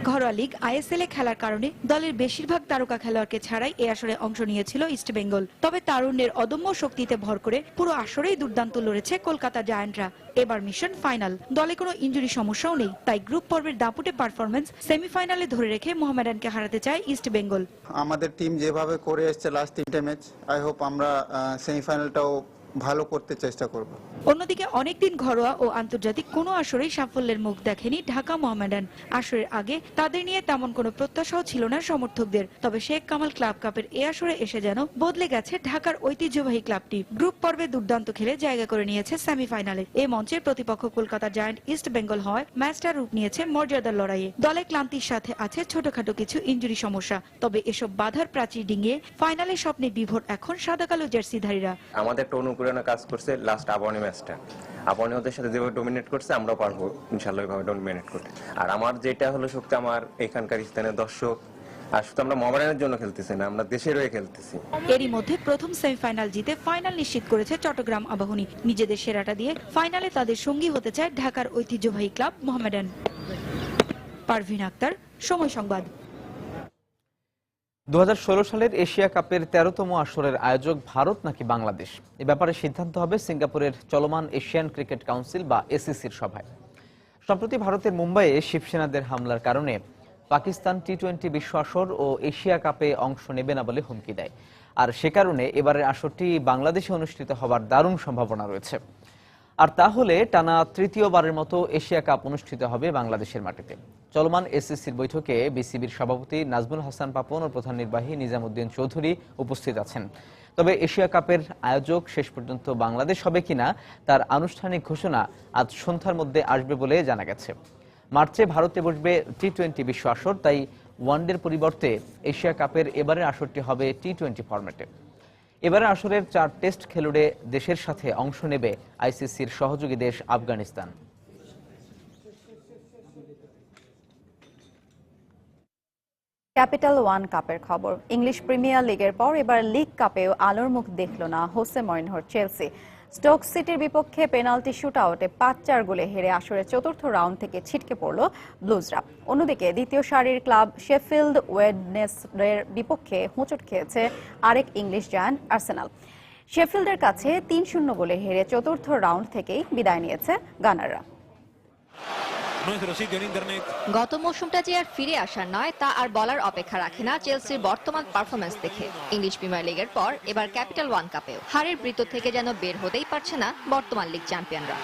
ঘরোয়া লীগ ISL এ খেলার কারণে দলের বেশিরভাগ তারকা খেলোয়াড়কে ছাড়াই এ আসরে অংশ নিয়েছিল ইস্ট বেঙ্গল। তবে তারুণ্যের অদম্য শক্তিতে ভর করে পুরো আসরেই দুর্দান্ত লড়েছে কলকাতা জায়ান্টরা। এবার মিশন ফাইনাল। দলে কোনো ইনজুরি সমস্যাও নেই, তাই গ্রুপ পর্বের দাপুটে পারফরমেন্স সেমিফাইনালে ধরে রেখে মোহামেডানকে হারাতে চায় ইস্ট বেঙ্গল। আমাদের টিম যেভাবে করে এসেছে লাস্ট 3টে ম্যাচ, আই হোপ আমরা সেমিফাইনালটাও ভালো করতে চেষ্টা করব। অন্যদিকে অনেকদিন ঘরোয়া ও আন্তর্জাতিক কোনো আসরেই সাফল্যের মুখ দেখেনি ঢাকা মোহামেডান। আসরের আগে তাদের নিয়ে তেমন কোনো প্রত্যাশাও ছিল না সমর্থকদের। তবে শেখ কামাল ক্লাব কাপের এ আসরে এসে যেন বদলে গেছে ঢাকার ঐতিহ্যবাহী ক্লাবটি। গ্রুপ পর্বে দুর্দান্ত খেলে জায়গা করে নিয়েছে সেমিফাইনালে। এই মঞ্চের প্রতিপক্ষ কলকাতা জায়ান্ট ইস্ট বেঙ্গল হয় ম্যাচটার রূপ নিয়েছে মর্যাদার লড়াইয়ে। দলে ক্লান্তির সাথে আছে ছোটখাটো কিছু ইনজুরি সমস্যা। তবে এসব বাধার প্রাচীর ডিঙিয়ে ফাইনালে স্বপ্নে বিভোর এখন সাদা কালো জার্সিধারীরা। আমাদের একটা অনুপ্রেরণা কাজ করছে লাস্ট আবাহনী ম্যাচটা। আবাহনী ওদের সাথে যেভাবে ডমিনেট করছে আমরাও পারবো ইনশাআল্লাহ ওইভাবে ডমিনেট করতে। আর আমার যেটা হলো শক্তি আমার এখানকার স্থানীয় দর্শক। আর শুধু আমরা মোহামেডানের জন্য খেলতেছি না, আমরা দেশের হয়ে খেলতেছি। এরই মধ্যে প্রথম সেমিফাইনাল জিতে ফাইনাল নিশ্চিত করেছে চট্টগ্রাম আবাহনী। নিজেদের সেরাটা দিয়ে ফাইনালে তাদের সঙ্গী হতে চায় ঢাকার ঐতিহ্যবাহী ক্লাব মোহামেডান। পারভিন আক্তার, সময় সংবাদ। 2016 সালের এশিয়া কাপের 13তম আসরের আয়োজক ভারত নাকি বাংলাদেশ, এ ব্যাপারে সিদ্ধান্ত হবে সিঙ্গাপুরের চলমান এশিয়ান ক্রিকেট কাউন্সিল বা ACCর সভায়। সম্প্রতি ভারতের মুম্বাইয়ে শিবসেনাদের হামলার কারণে পাকিস্তান T20 বিশ্ব আসর ও এশিয়া কাপে অংশ নেবে না বলে হুমকি দেয়। আর সে কারণে এবারের আসরটি বাংলাদেশে অনুষ্ঠিত হবার দারুণ সম্ভাবনা রয়েছে। আর তাহলে টানা তৃতীয়বারের মতো এশিয়া কাপ অনুষ্ঠিত হবে বাংলাদেশের মাটিতে। চলমান ACCর বৈঠকে বিসিবির সভাপতি নাজমুল হাসান পাপন ও প্রধান নির্বাহী নিজামুদ্দিন চৌধুরী উপস্থিত আছেন। তবে এশিয়া কাপের আয়োজক শেষ পর্যন্ত বাংলাদেশ হবে কিনা তার আনুষ্ঠানিক ঘোষণা আজ সন্ধ্যার মধ্যে আসবে বলে জানা গেছে। মার্চে ভারতে বসবে T20 বিশ্ব আসর, তাই ওয়ানডের পরিবর্তে এশিয়া কাপের এবারের আসরটি হবে T20 ফরম্যাটে। এবারে আসরের 4 টেস্ট খেলুড়ে দেশের সাথে অংশ নেবে ICCর সহযোগী দেশ আফগানিস্তান। ক্যাপিটাল ওয়ান কাপের খবর। ইংলিশ প্রিমিয়ার লিগের পর এবার লিগ কাপেও আলোর মুখ দেখল না হোসে মরিনহোর চেলসি। স্টোক সিটির বিপক্ষে পেনাল্টি শুটআউটে ৫-৪ গোলে হেরে আসরের চতুর্থ রাউন্ড থেকে ছিটকে পড়ল ব্লুজরা। অন্যদিকে দ্বিতীয় সারির ক্লাব শেফিল্ড ওয়েডনেসডের বিপক্ষে হোঁচট খেয়েছে আরেক ইংলিশ জায়ান্ট আর্সেনাল। শেফিল্ডের কাছে ৩-০ গোলে হেরে চতুর্থ রাউন্ড থেকেই বিদায় নিয়েছে গানাররা। গত মৌসুমটা যে আর ফিরে আসার নয় তা আর বলার অপেক্ষা রাখে না চেলসির বর্তমান পারফরমেন্স দেখে। ইংলিশ প্রিমিয়ার লিগের পর এবার ক্যাপিটাল ওয়ান কাপেও হারের বৃত্ত থেকে যেন বের হতেই পারছে না বর্তমান লিগ চ্যাম্পিয়নরা।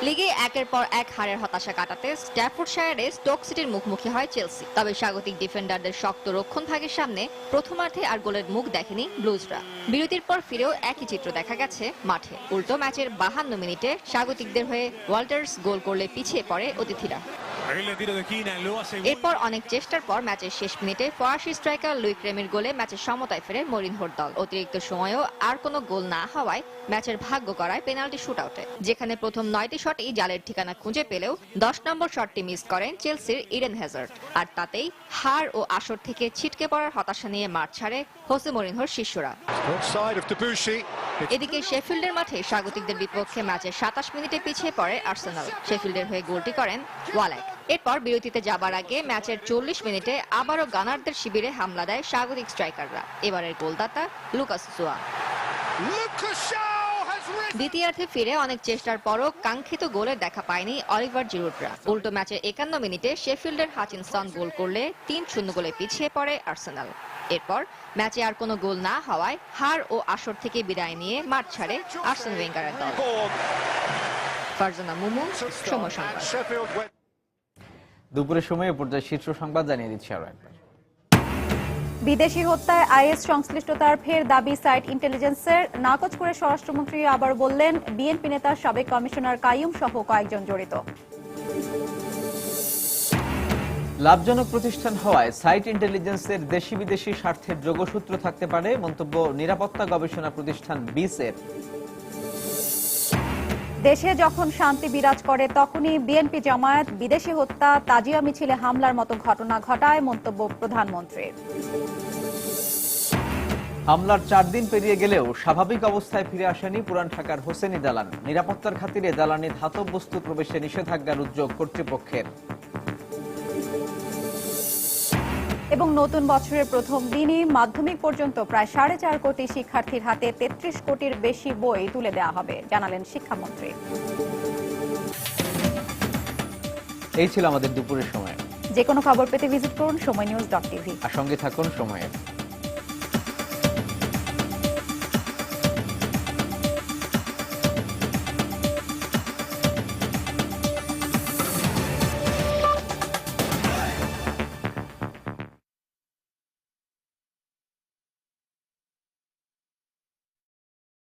লিগে একের পর এক হারের হতাশা কাটাতে স্ট্যাফোর্ডশায়ারে স্টোক সিটির মুখোমুখি হয় চেলসি। তবে স্বাগতিক ডিফেন্ডারদের শক্ত রক্ষণভাগের সামনে প্রথমার্ধে আর গোলের মুখ দেখেনি ব্লুজরা। বিরতির পর ফিরেও একই চিত্র দেখা গেছে মাঠে। উল্টো ম্যাচের 52 মিনিটে স্বাগতিকদের হয়ে ওয়াল্টার্স গোল করলে পিছিয়ে পড়ে অতিথিরা। এরপর অনেক চেষ্টার পর ম্যাচের শেষ মিনিটে ফরাসি স্ট্রাইকার লুই ক্রেমের গোলে ম্যাচের সমতায় ফেরে মরিনহোর দল। অতিরিক্ত সময়েও আর কোনো গোল না হওয়ায় ম্যাচের ভাগ্য গড়ায় পেনাল্টি শুটআউটে, যেখানে প্রথম 9টি শটই জালের ঠিকানা খুঁজে পেলেও 10 নম্বর শটটি মিস করেন চেলসির ইডেন হ্যাজার্ড। আর তাতেই হার ও আসর থেকে ছিটকে পড়ার হতাশা নিয়ে মাঠ ছাড়ে হোসে মরিনহোর শিষ্যরা। এদিকে শেফিল্ডের মাঠে স্বাগতিকদের বিপক্ষে ম্যাচের 27 মিনিটে পিছিয়ে পড়ে আর্সেনাল। শেফিল্ডের হয়ে গোলটি করেন ওয়ালাক। এরপর বিরতিতে যাবার আগে ম্যাচের 40 মিনিটে আবারও গানারদের শিবিরে হামলা দেয় স্বাগতিক স্ট্রাইকাররা। এবারের গোলদাতা লুকাস জোয়া। দ্বিতীয়ার্ধে ফিরে অনেক চেষ্টার পরও কাঙ্ক্ষিত গোলের দেখা পায়নি অলিভার জিরুডরা। উল্টো ম্যাচে 51 মিনিটে শেফিল্ডের হাচিনসন গোল করলে 3-0 গোলে পিছিয়ে পড়ে আর্সেনাল। এরপর ম্যাচে আর কোনো গোল না হওয়ায় হার ও আসর থেকে বিদায় নিয়ে মাঠ ছাড়ে আর্সেন ওয়েঙ্গারের দল। ফারজানা মুমু, সময় সংবাদ। দুপুরের সময় পর্যায়ে শীর্ষ সংবাদ জানিয়ে দিচ্ছি আরো একবার। বিদেশি হত্যায় আইএস সংশ্লিষ্টতার ফের দাবি সাইট ইন্টেলিজেন্সের। নাকচ করে স্বরাষ্ট্রমন্ত্রী আবার বললেন বিএনপি নেতা সাবেক কমিশনার কাইয়ুম সহ কয়েকজন জড়িত। লাভজনক প্রতিষ্ঠান হওয়ায় সাইট ইন্টেলিজেন্সের দেশি বিদেশি স্বার্থের যোগসূত্র থাকতে পারে, মন্তব্য নিরাপত্তা গবেষণা প্রতিষ্ঠান বিসের। দেশে যখন শান্তি বিরাজ করে তখনই বিএনপি জামায়াত বিদেশি হত্যা তাজিয়া মিছিলে হামলার মতো ঘটনা ঘটায়, মন্তব্য প্রধানমন্ত্রীর। হামলার 4 দিন পেরিয়ে গেলেও স্বাভাবিক অবস্থায় ফিরে আসেনি পুরান ঢাকার হোসেনি দালান। নিরাপত্তার খাতিরে দালানে ধাতব বস্তু প্রবেশে নিষেধাজ্ঞার উদ্যোগ কর্তৃপক্ষের। এবং নতুন বছরের প্রথম দিনই মাধ্যমিক পর্যন্ত প্রায় 4.5 কোটি শিক্ষার্থীর হাতে 33 কোটির বেশি বই তুলে দেওয়া হবে, জানালেন শিক্ষামন্ত্রী। এই ছিল আমাদের দুপুরের সময়। যে কোনো খবর পেতে ভিজিট করুন সময়নিউজ.tv। আর সঙ্গে থাকুন সময়ের।